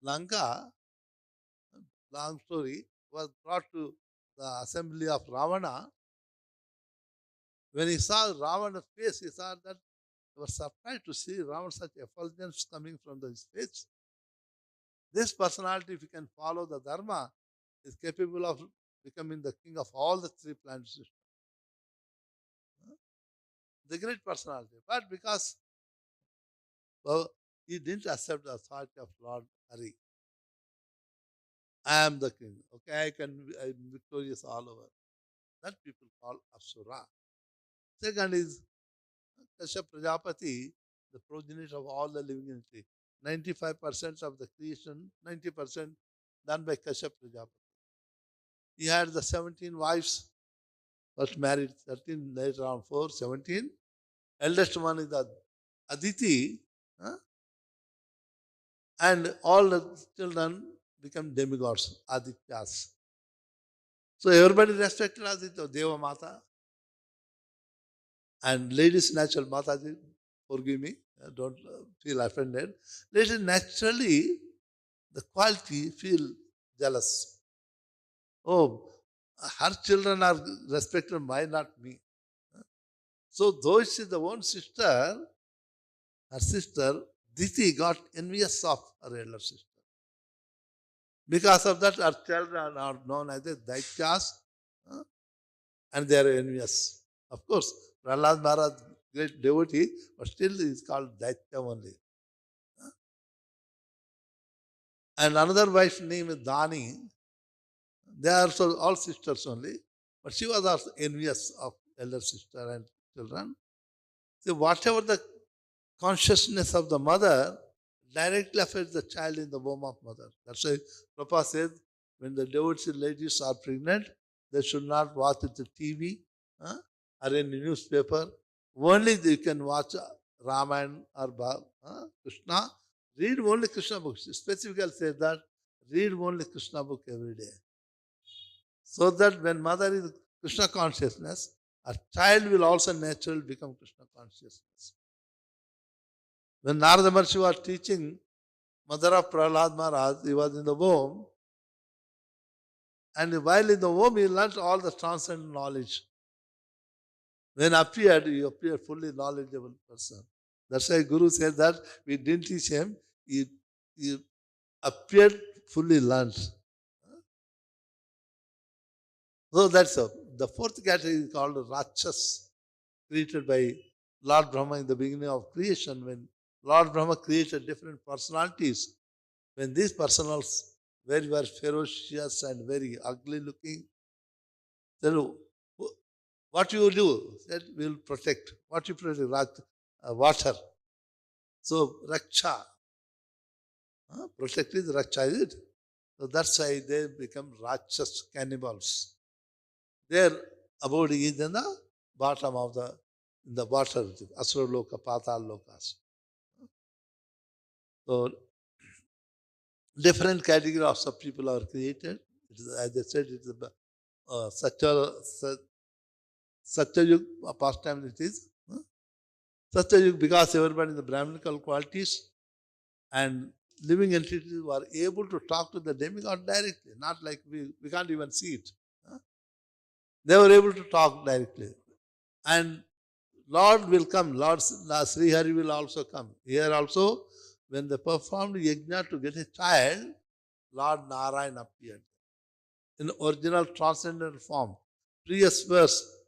Lanka, long story, was brought to the assembly of Ravana. When he saw Ravana's face, he saw that he was surprised to see Ravana such effulgence coming from his face. This personality, if you can follow the Dharma, is capable of becoming the king of all the 3 planet systems. The great personality. But because he didn't accept the authority of Lord Hari. I am the king. Okay, I'm victorious all over. That people call Asura. Second is Kashyap Prajapati, the progenitor of all the living entity. 95% of the creation, 90% done by Kashyap Prajapati. He had the 17 wives, first married 13, later on 4, 17. Eldest one is the Aditi, and all the children become demigods, Adityas. So everybody respected Aditya, Deva Mata. And ladies natural, Mataji, forgive me, don't feel offended. Ladies naturally, the quality feel jealous. Oh, her children are respected, why not me? So though she is the own sister, her sister, Diti, got envious of her elder sister. Because of that, our children are known as the Daityas, and they are envious. Of course, Prahlad Maharaj, great devotee, but still he is called Daitya only. And another wife named Dani, they are also all sisters only, but she was also envious of elder sister and children. So whatever the consciousness of the mother directly affects the child in the womb of mother. That's why Prabhupada says, when the devotee ladies are pregnant, they should not watch the TV or any newspaper. Only they can watch Rama or Krishna, read only Krishna books. Specifically says that read only Krishna book every day. So that when mother is Krishna consciousness, a child will also naturally become Krishna consciousness. When Narada Maharshi was teaching mother of Prahlad Maharaj, he was in the womb, and while in the womb he learnt all the transcendental knowledge. When appeared, he appeared fully knowledgeable person. That's why Guru said that we didn't teach him, he appeared fully learnt. So that's all. The fourth category is called Rakshas, created by Lord Brahma in the beginning of creation. When Lord Brahma created different personalities, when these personals were ferocious and very ugly looking, then what you do? That will protect. What you protect? Water. So Raksha. Protect is Raksha, is it? So that's why they become Rakshas, cannibals. Their abode is in the bottom of the water, Asura Loka, Patal Lokas. So different categories of people are created. It is, as I said, it is Satyayug, past time it is. Satyayug, because everybody in the Brahminical qualities and living entities were able to talk to the demigod directly, not like we can't even see it. They were able to talk directly. And Lord will come, Lord Sri Hari will also come. Here also, when they performed yajna to get a child, Lord Narayana appeared in original transcendental form. Previous verse,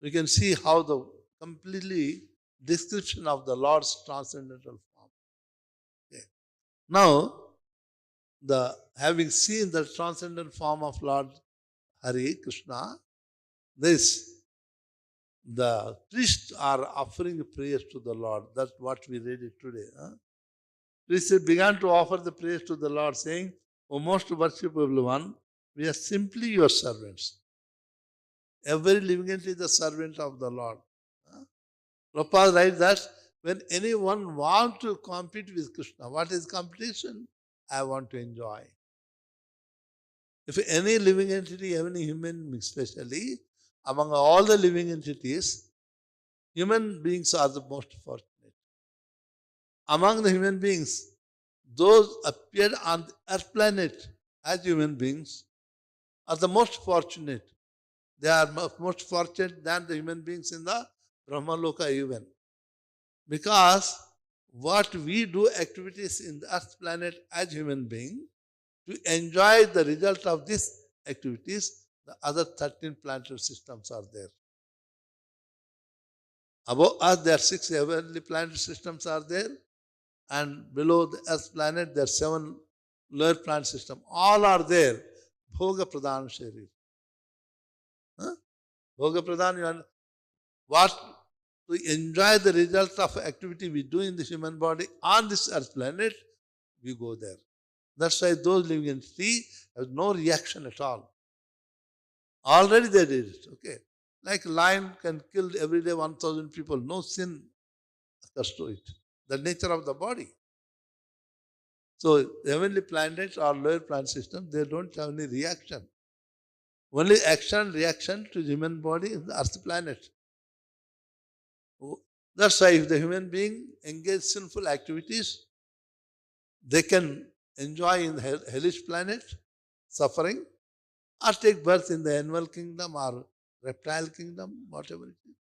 we can see how the completely description of the Lord's transcendental form. Okay. Now, having seen the transcendental form of Lord Hare Krishna, the priests are offering prayers to the Lord. That's what we read it today. Priests began to offer the prayers to the Lord, saying, O most worshipable one, we are simply your servants. Every living entity is the servant of the Lord. Prabhupada writes that when anyone wants to compete with Krishna, what is competition? I want to enjoy. If any living entity, any human especially, among all the living entities, human beings are the most fortunate. Among the human beings, those appeared on the earth planet as human beings are the most fortunate. They are most fortunate than the human beings in the Brahmaloka even. Because what we do activities in the earth planet as human beings, to enjoy the result of these activities, the other 13 planetary systems are there. Above us, there are 6 heavenly planetary systems are there, and below the earth planet, there are 7 lower planet systems. All are there. Bhoga Pradhan Sharir. Bhoga Pradhan, what to enjoy the result of activity we do in the human body on this earth planet, we go there. That's why those living entities have no reaction at all. Already they did it, okay. Like lion can kill every day 1,000 people, no sin occurs to it. The nature of the body. So heavenly planets or lower planet system, they don't have any reaction. Only action, reaction to human body is the earth planet. That's why if the human being engage sinful activities, they can enjoy in the hellish planet, suffering, or take birth in the animal kingdom or reptile kingdom, whatever it is.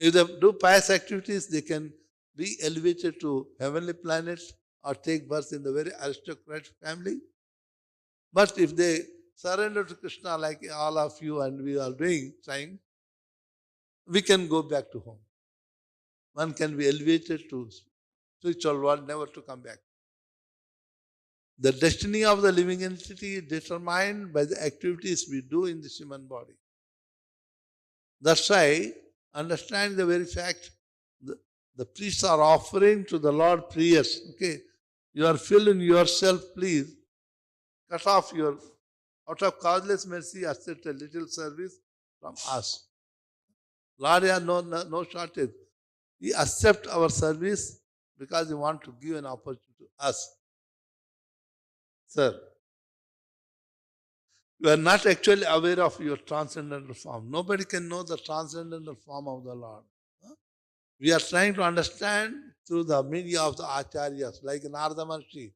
If they do pious activities, they can be elevated to heavenly planets or take birth in the very aristocratic family. But if they surrender to Krishna like all of you and we are trying, we can go back to home. One can be elevated to spiritual world, never to come back. The destiny of the living entity is determined by the activities we do in this human body. That's why, understand the very fact, the priests are offering to the Lord prayers. Okay, you are filling yourself, please. Cut off out of causeless mercy, accept a little service from us. Lord, has no shortage. He accepts our service because he wants to give an opportunity to us. Sir, you are not actually aware of your transcendental form. Nobody can know the transcendental form of the Lord. We are trying to understand through the media of the acharyas, like Narada Maharshi.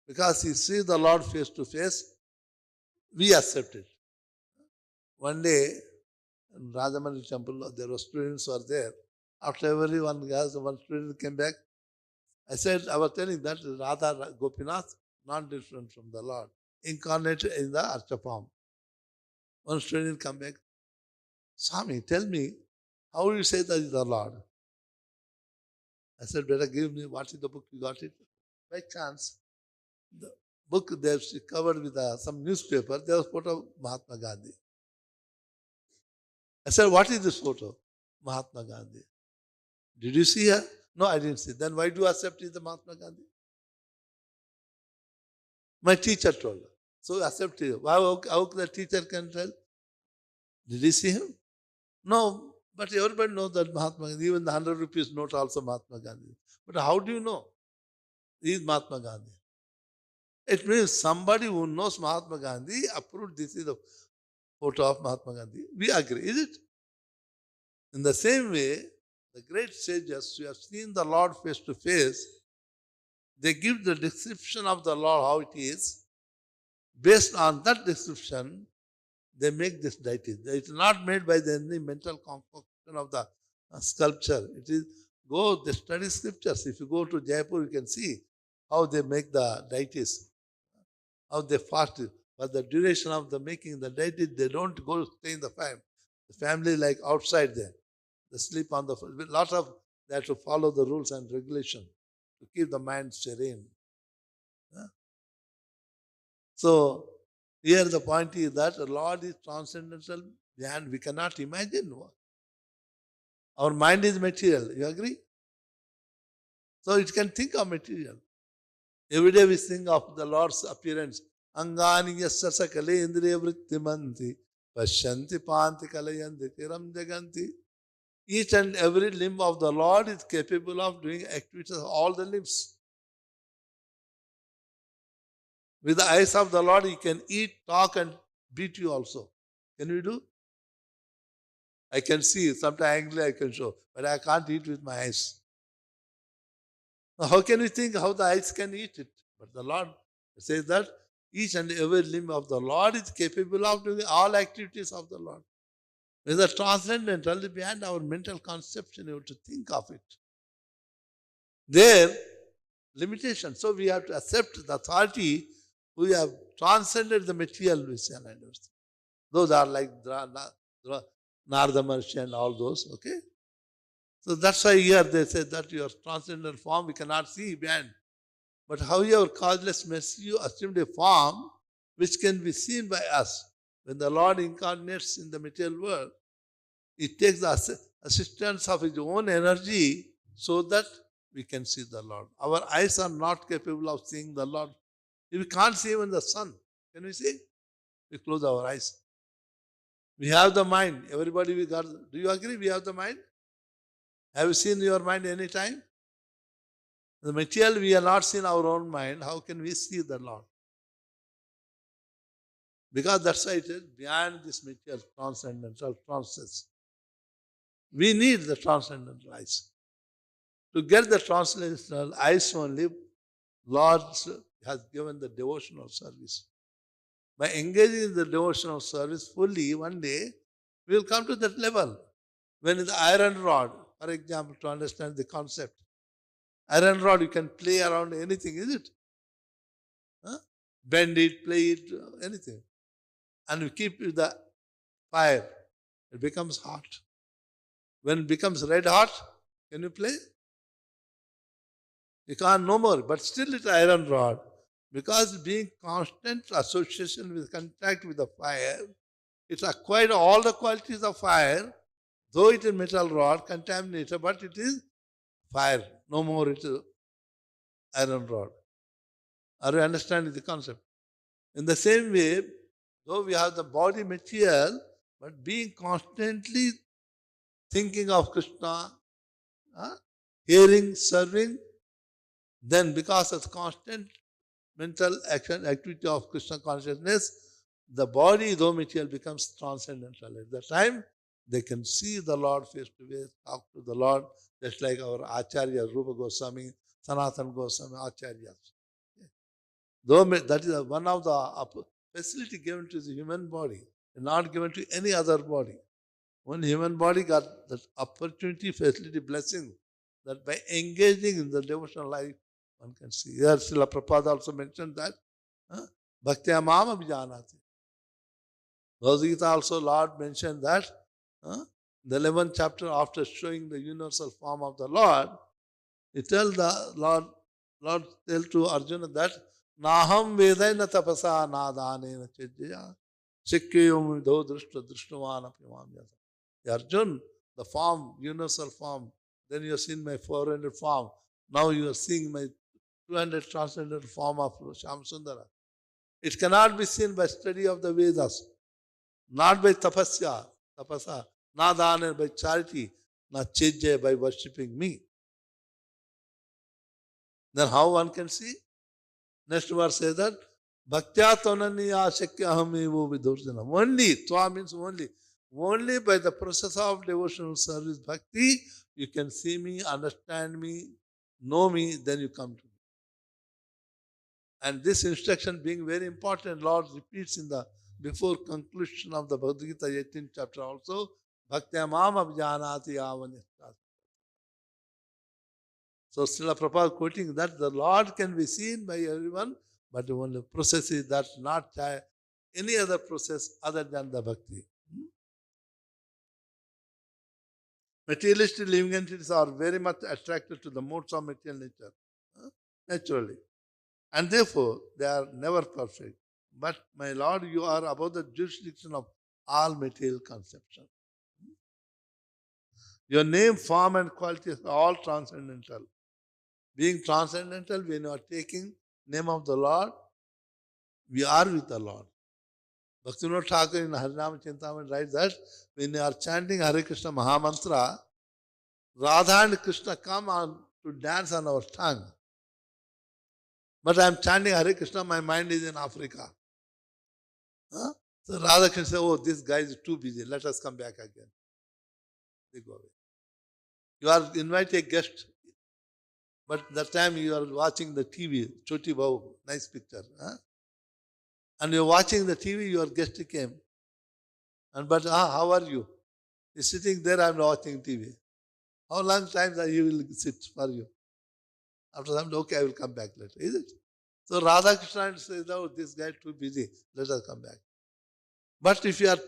Because he sees the Lord face to face, we accept it. One day, in Radharani temple, there were students were there. After everyone else, one student came back. I was telling that Radha Gopinath, not different from the Lord, incarnated in the Archa form. One student come back, Swami, tell me, how will you say that is the Lord? I said, better give me, what is the book, you got it? By chance, the book they covered with some newspaper, there was a photo of Mahatma Gandhi. I said, what is this photo? Mahatma Gandhi. Did you see her? No, I didn't see. Then why do you accept it is the Mahatma Gandhi? My teacher told her. So accept it. How the teacher can tell? Did you see him? No, but everybody knows that Mahatma Gandhi, even the 100 rupees note also Mahatma Gandhi. But how do you know? He is Mahatma Gandhi. It means somebody who knows Mahatma Gandhi approved this is the photo of Mahatma Gandhi. We agree, is it? In the same way, the great sages who have seen the Lord face to face, they give the description of the Lord how it is. Based on that description, they make this deity. It is not made by any mental concoction of the sculpture. It is, they study scriptures. If you go to Jaipur, you can see how they make the deities, how they fast. But the duration of the making the deity, they don't go stay in the family. The family like outside there. They sleep on the floor. They have to follow the rules and regulation to keep the mind serene. So, here the point is that the Lord is transcendental and we cannot imagine. Our mind is material. You agree? So it can think of material. Every day we think of the Lord's appearance. Angani yasasa kale indriya vrittimanti pasyanti panti kalayanti tiram jaganti. Each and every limb of the Lord is capable of doing activities of all the limbs. With the eyes of the Lord, He can eat, talk, and beat you also. Can we do? I can see, sometimes angry I can show, but I can't eat with my eyes. Now, how can we think how the eyes can eat it? But the Lord says that each and every limb of the Lord is capable of doing all activities of the Lord. With the transcendental, behind our mental conception, you have to think of it. There, limitation. So we have to accept the authority who have transcended the material vision and everything. Those are like Narada Maharshi and all those, okay? So that's why here they say that your transcendental form we cannot see beyond. But however, causeless mercy, you assumed a form which can be seen by us. When the Lord incarnates in the material world, He takes the assistance of His own energy so that we can see the Lord. Our eyes are not capable of seeing the Lord. We can't see even the sun. Can we see? We close our eyes. We have the mind. Everybody we got. Do you agree we have the mind? Have you seen your mind any time? The material we have not seen our own mind. How can we see the Lord? Because that's why it is beyond this material transcendental process. We need the transcendental eyes. To get the transcendental eyes only, Lord has given the devotional service. By engaging in the devotional service fully, one day, we will come to that level. When the iron rod, for example, to understand the concept, iron rod, you can play around anything, is it? Bend it, play it, anything. And you keep the fire, it becomes hot. When it becomes red hot, can you play? You can't no more, but still it's iron rod. Because being constant association with contact with the fire, it's acquired all the qualities of fire, though it is metal rod, contaminated, but it is fire. No more it is iron rod. Are you understanding the concept? In the same way, though we have the body material, but being constantly thinking of Krishna, hearing, serving, then because of constant mental action, activity of Krishna consciousness, the body, though material, becomes transcendental. At the time, they can see the Lord face to face, talk to the Lord, just like our Acharya, Rupa Goswami, Sanatana Goswami, Acharyas. Though that is one of the facility given to the human body, not given to any other body. One human body got that opportunity, facility, blessing, that by engaging in the devotional life, one can see. Here, Srila Prabhupada also mentioned that, Bhaktya Mama Vijanati. Bhagavad Gita also, Lord mentioned that, the 11th chapter, after showing the universal form of the Lord, he tells the Lord tell to Arjuna that, Naham Vedaina Tapasa Nadanena Chejya Shikyayum Vidho Drishta Drishtavana Pimam Yasa. Arjuna, the form, universal form, then you have seen my 400 form, now you are seeing my 200 transcendental form of Shyamsundara. It cannot be seen by study of the Vedas, not by tapasya, not honor by charity, not chejya by worshipping me. Then how one can see? Next verse says that, Bhaktya tonaniya shakya hamevo vidurjana. Only, tva means only. Only by the process of devotional service, bhakti, you can see me, understand me, know me, then you come to me. And this instruction being very important, Lord repeats in the before conclusion of the Bhagavad Gita 18th chapter also, Bhaktya Mam Abhjanati Avanishta. So Srila Prabhupada quoting that the Lord can be seen by everyone, but the only process is that not any other process other than the bhakti. Materialistic living entities are very much attracted to the modes of material nature, naturally. And therefore, they are never perfect. But my Lord, you are above the jurisdiction of all material conception. Your name, form and qualities are all transcendental. Being transcendental, when you are taking name of the Lord, we are with the Lord. Bhaktivinoda Thakur in Harinama Chintamani writes that when you are chanting Hare Krishna Mahamantra, Radha and Krishna come on to dance on our tongue. But I am chanting Hare Krishna, my mind is in Africa. So Radha can say, oh, this guy is too busy, let us come back again. They go away. You are invited a guest, but that time you are watching the TV, Choti Babu, nice picture. And you are watching the TV, your guest came. But how are you? He's sitting there, I am watching TV. How long time that he will sit for you? After some, okay, I will come back later. Is it? So Radha Krishna says, oh, this guy is too busy, let us come back. But if you are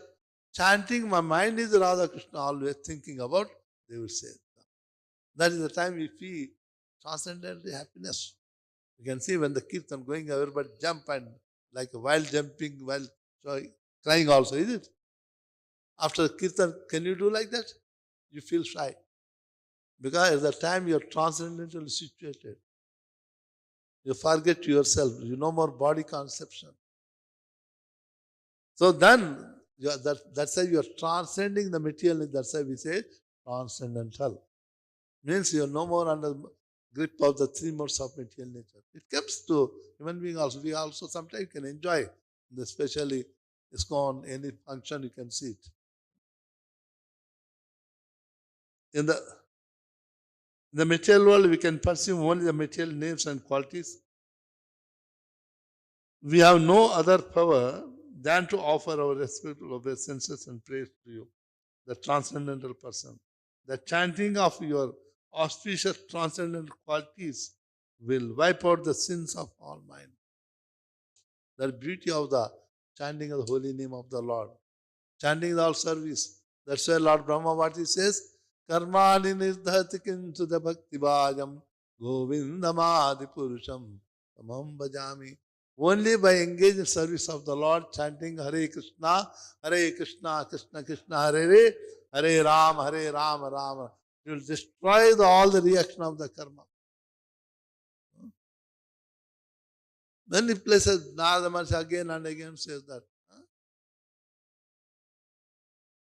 chanting, my mind is Radha Krishna, always thinking about, they will say. That is the time we feel transcendental happiness. You can see when the kirtan going, everybody jump and like a wild jumping, while crying also, is it? After kirtan, can you do like that? You feel shy. Because at the time you are transcendentally situated. You forget yourself. You no more body conception. So then, that's why you are transcending the material. That's why we say transcendental. Means you are no more under grip of the three modes of material nature. It comes to human being also. We also sometimes can enjoy, especially Iskcon, any function you can see it. In the material world, we can perceive only the material names and qualities. We have no other power than to offer our respect, obeisances and praise to you, the transcendental person. The chanting of your auspicious transcendental qualities will wipe out the sins of all mind. The beauty of the chanting of the holy name of the Lord. Chanting the all service. That's why Lord Brahma, what he says, Karmani nirdhati kintu the bhakti bhajam govindamadi purusham tamam bhajami. Only by engaging in service of the Lord, chanting Hare Krishna, Krishna Krishna, Hare Hare Rama, Rama. You will destroy all the reaction of the karma. Many places, Narada Maharaj again and again says that.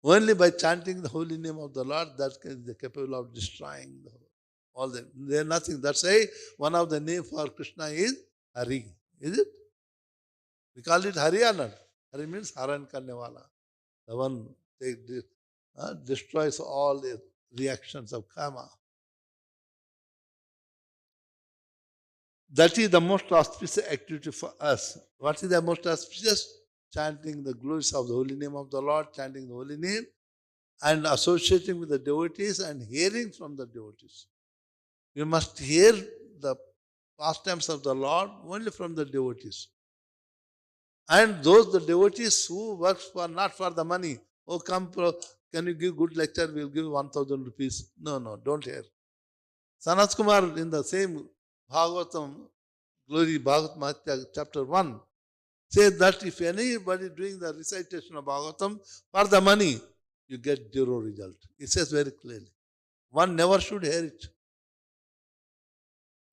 Only by chanting the holy name of the Lord, that is capable of destroying the whole. All that. They are nothing. That's why one of the names for Krishna is Hari. Is it? We call it Hari or not? Hari means Haran Karne Wala. The one destroys all the reactions of karma. That is the most auspicious activity for us. What is the most auspicious? Chanting the glories of the holy name of the Lord, chanting the holy name, and associating with the devotees and hearing from the devotees. You must hear the pastimes of the Lord only from the devotees. And the devotees who work for not for the money. Oh, come, can you give good lecture? We'll give 1,000 rupees. No, don't hear. Sanat Kumar in the same Bhagavatam, Glory Bhagavatam, chapter 1, says that if anybody doing the recitation of Bhagavatam for the money, you get zero result. He says very clearly. One never should hear it.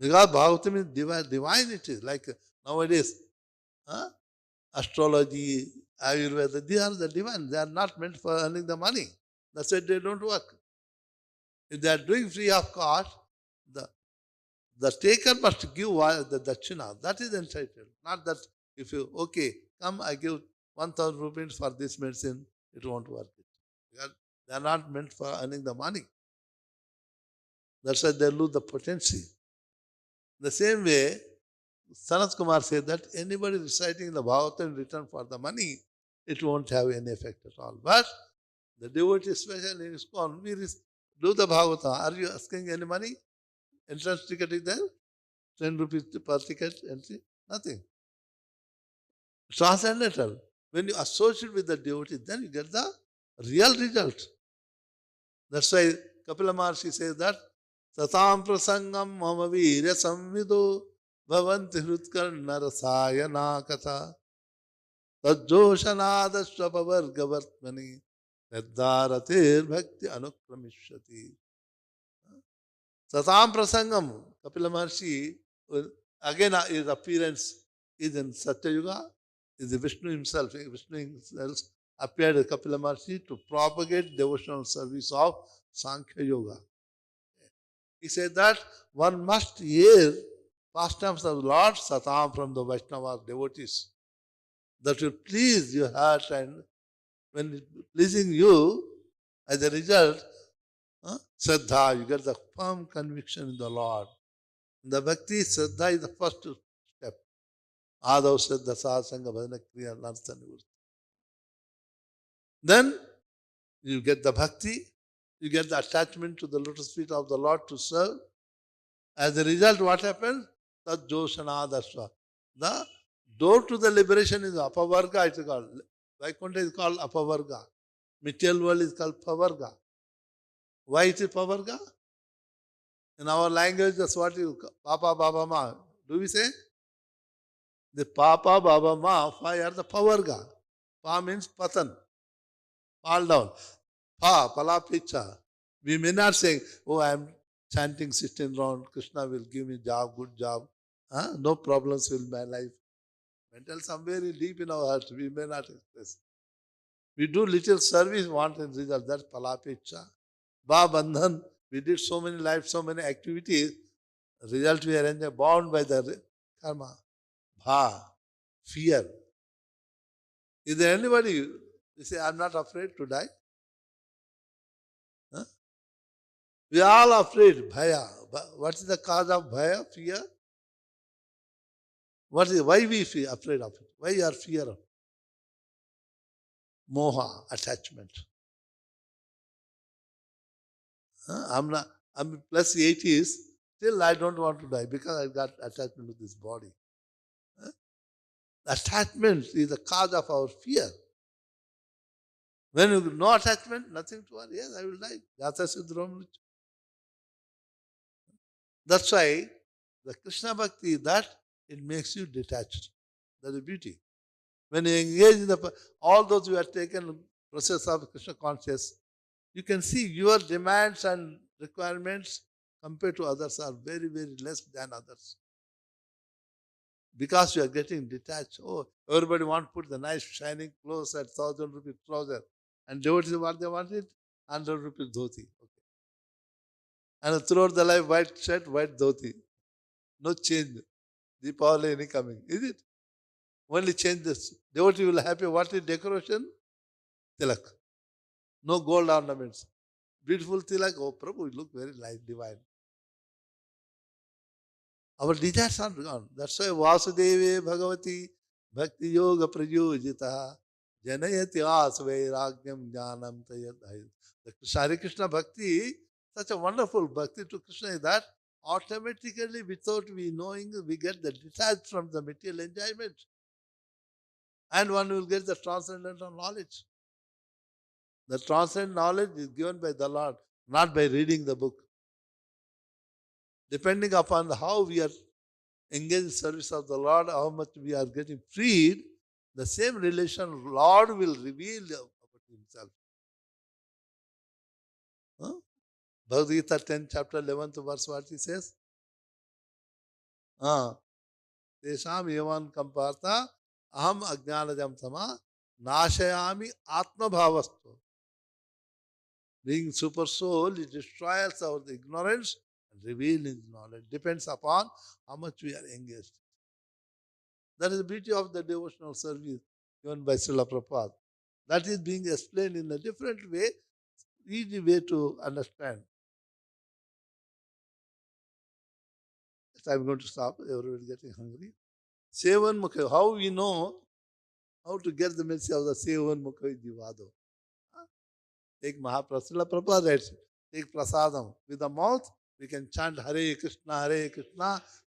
Because Bhagavatam is divine it is. Like nowadays, astrology, Ayurveda, these are the divine. They are not meant for earning the money. That's why they don't work. If they are doing free of cost, the taker must give the dachina. That is entitled. Not that if you, okay, come, I give 1,000 rupees for this medicine, it won't work. Because they are not meant for earning the money. That's why they lose the potency. The same way, Sanat Kumar said that anybody reciting the Bhagavatam in return for the money, it won't have any effect at all. But the devotee, especially in Iskcon, we do the Bhagavatam. Are you asking any money? Entrance ticket is there? 10 rupees per ticket entry? Nothing. Transcendental. When you associate with the devotee, then you get the real result. That's why Kapila Maharshi says that Satam prasangam mama virya samvido bhavanti hrutkarna rasayana katha tajjoshanada swapavargavartmani veddaratir bhakti anukramishati. Satam prasangam, Kapila Maharshi, again his appearance is in Satya Yuga, is Vishnu himself. Vishnu himself appeared as Kapila Maharshi to propagate devotional service of Sankhya Yoga. He said that one must hear pastimes of the Lord Satam from the Vaishnava devotees. That will please your heart, and when it pleasing you, as a result, Shraddha, you get the firm conviction in the Lord. In the Bhakti, Shraddha is the first step. Adav Shraddha Sahasanga Bhajana Kriya Nartha Nivurti. Then you get the Bhakti, you get the attachment to the lotus feet of the Lord to serve. As a result, what happens? Tad Joshanadasva. The door to the liberation is Apavarga, it is called. Vaikuntha is called Apavarga. Material world is called Pavarga. Why it is Pavarga? In our language, that's what you Papa, Baba, Ma. Do we say? The Papa, Baba, Ma, five are the Pavarga. Pa means Patan. Fall down. Pa, Pala Picha. We may not say, oh, I am chanting 16 round, Krishna will give me job, good job. No problems in my life. Mental somewhere deep in our heart, we may not express. We do little service, want a result. That's Pala Picha. Ba Bandhan, we did so many lives, so many activities. Result we are bound by the karma. Bha, fear. Is there anybody, you say, I'm not afraid to die? We are all afraid, bhaya. What is the cause of bhaya, fear? Why we feel afraid of it? Why you are fear of it? Moha, attachment. I'm plus 80s, still I don't want to die because I got attachment to this body. Attachment is the cause of our fear. When you no attachment, nothing to worry. Yes, I will die. Jata Siddhram. That's why the Krishna Bhakti is that it makes you detached. That's the beauty. When you engage in all those who have taken process of Krishna consciousness, you can see your demands and requirements compared to others are very, very less than others. Because you are getting detached. Oh, everybody want to put the nice shining clothes at 1,000 rupees trouser. And devotees what they wanted? 100 rupees dhoti. Okay. And throughout the life, white shirt, white dhoti. No change. Deepavali any coming. Is it? Only change this. Devotee will happy. What is decoration? Tilak. No gold ornaments. Beautiful tilak. Oh, Prabhu, you look very light, divine. Our desires are gone. That's why Vasudeve Bhagavati Bhakti Yoga Prayojita Janayati Asvairagyam Jnanam Tayadhaya. The Hare Krishna Bhakti, such a wonderful Bhakti to Krishna is that automatically, without we knowing, we get the detached from the material enjoyment. And one will get the transcendental knowledge. The transcendental knowledge is given by the Lord, not by reading the book. Depending upon how we are engaged in service of the Lord, how much we are getting freed, the same relation Lord will reveal about Himself. Huh? Bhagavad Gita 10, chapter 11th verse, what He says? Tesham yavan kampartha aham ajnanajam tama nashayami atma bhavastu. Being super soul, it destroys our ignorance and reveals His knowledge. Depends upon how much we are engaged. That is the beauty of the devotional service given by Srila Prabhupada. That is being explained in a different way, easy way to understand. So I'm going to stop. Everybody getting hungry. Sevan Mukha. How we know how to get the message of the Sevan Mukha Jivado. Take Mahaprasad. Prabhupada writes, take prasadam. With the mouth, we can chant Hare Krishna,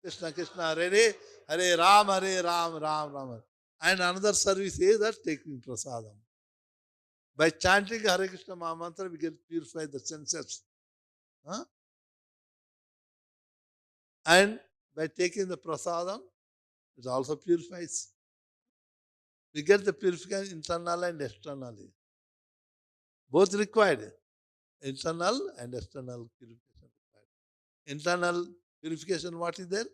Krishna Krishna, Hare Hare Ram, Ram Ram. And another service is that taking prasadam. By chanting Hare Krishna Mahamantra, we get purified the senses. Huh? And by taking the prasadam, it also purifies. We get the purification internally and externally. Both required. Internal and external purification required. Internal purification, what is there?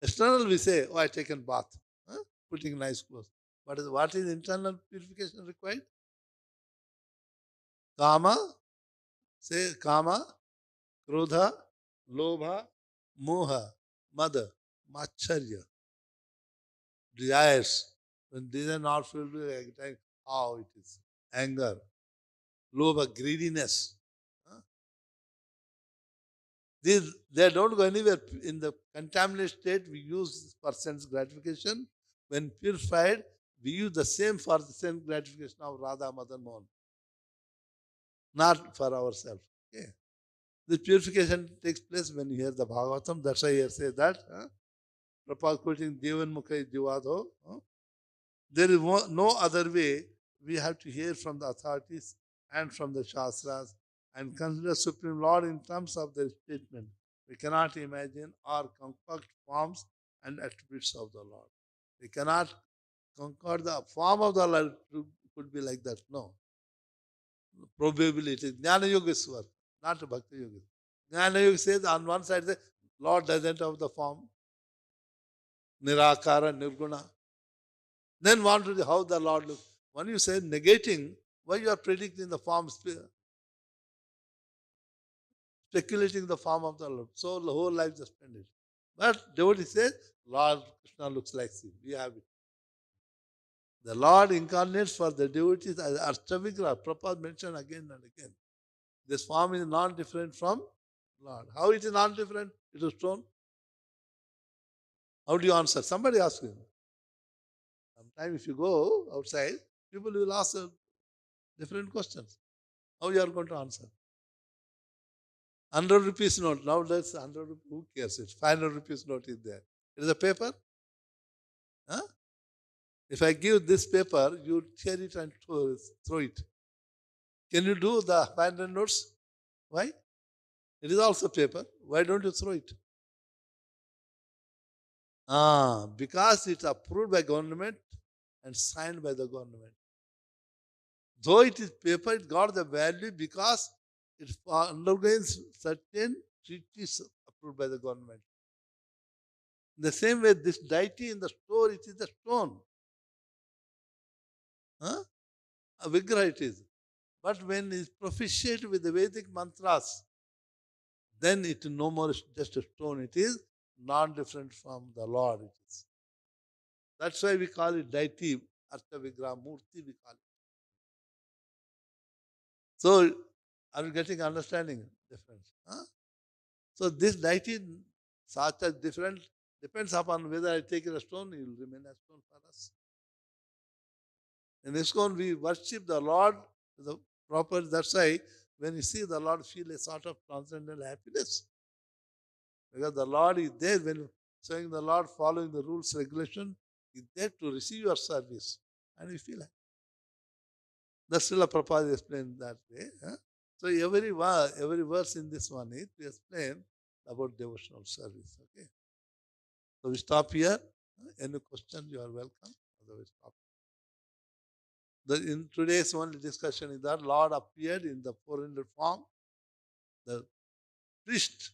External, we say, oh, I taken bath. Huh? Putting nice clothes. What is internal purification required? Kama, say Kama, Krodha, Lobha, Moha, Mada, Macharya. Desires. When these are not filled with anxiety, how it is. Anger, Lobha, greediness. Huh? They don't go anywhere. In the contaminated state, we use for sense gratification. When purified, we use the same for the sense gratification of Radha Madan Mohan. Not for ourselves. Okay. The purification takes place when you hear the Bhagavatam. That's why I say that. Prabhupada quoting Devan Mukha Jivado. There is no other way. We have to hear from the authorities and from the Shastras and consider Supreme Lord in terms of their statement. We cannot imagine or concoct forms and attributes of the Lord. We cannot concoct the form of the Lord. Could be like that. No. Probably it is Jnana Yoga's work, not Bhakti Yoga. Jnana Yoga says on one side, the Lord doesn't have the form. Nirakara, Nirguna. Then want to how the Lord looks. When you say negating, why you are predicting the form, speculating the form of the Lord. So the whole life just spend it. But devotee says, Lord Krishna looks like him. We have it. The Lord incarnates for the devotees as Archavigra. Prabhupada mentioned again and again. This form is non-different from Lord. How it is non-different? It is stone. How do you answer? Somebody ask him. Sometimes if you go outside, people will ask different questions. How you are going to answer? 100 rupees note. Nowadays, 100 rupees, who cares? It's 500 rupees note is there. It is a paper. Huh? If I give this paper, you tear it and throw it. Can you do the 500 notes? Why? It is also paper. Why don't you throw it? Because it's approved by government and signed by the government. Though it is paper, it got the value because it undergoes certain treaties approved by the government. In the same way, this deity in the store, it is a stone. A vigraha it is. But when it is proficient with the Vedic mantras, then it is no more just a stone, it is non-different from the Lord. It is. That's why we call it deity, Artha Vigraha Murti, we call it. So, are you getting understanding difference? Huh? So, this deity, such as different, depends upon whether I take it a stone, it will remain a stone for us. In Iskcon, we worship the Lord, the proper, that's why when you see the Lord, feel a sort of transcendental happiness. Because the Lord is there, when saying the Lord, following the rules, regulation, is there to receive your service. And we feel happy. That's Srila Prabhupada explained that way. Huh? So every verse in this one is to explain about devotional service. Okay. So we stop here. Any question, you are welcome. Otherwise, stop. In today's only discussion is that Lord appeared in the 400 form. The priest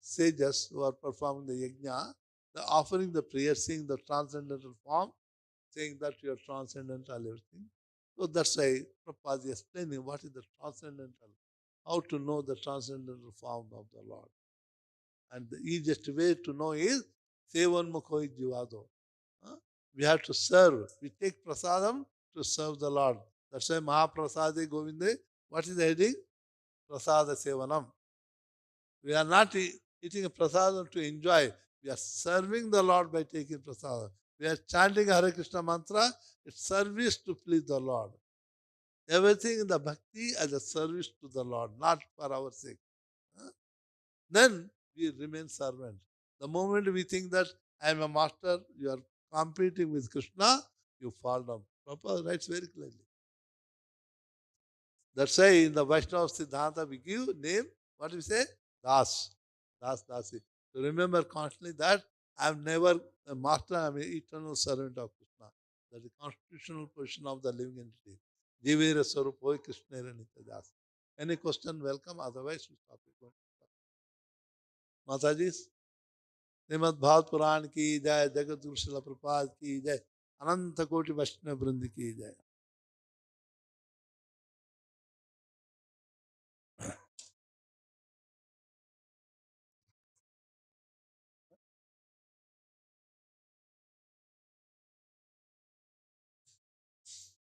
sages who are performing the yajna, they are offering the prayer, seeing the transcendental form, saying that you are transcendental, everything. So that's why Prabhupada is explaining what is the transcendental, how to know the transcendental form of the Lord. And the easiest way to know is Sevan Mukhoi Jivado. We have to serve. We take prasadam to serve the Lord. That's why Mahaprasade Govinde, what is the heading? Prasada Sevanam. We are not eating a prasadam to enjoy. We are serving the Lord by taking prasadam. We are chanting Hare Krishna mantra. It's service to please the Lord. Everything in the bhakti as a service to the Lord, not for our sake. Then we remain servant. The moment we think that I am a master, you are competing with Krishna, you fall down. Prabhupada writes very clearly. That's why in the Vaishnava Siddhanta we give name, what do we say? Das. Das, Dasi. So remember constantly that I am never a master, I am an eternal servant of Krishna. That is the constitutional position of the living entity. Jivera Sarupoi Krishnera Nityadas. Any question, welcome. Otherwise, we stop it. Mataji, Srimad Bhagavad Puran ki jai, Jagat Guru Srila Prabhupada ki jai, Ananta Koti Vaishnava Vrindi ki jai.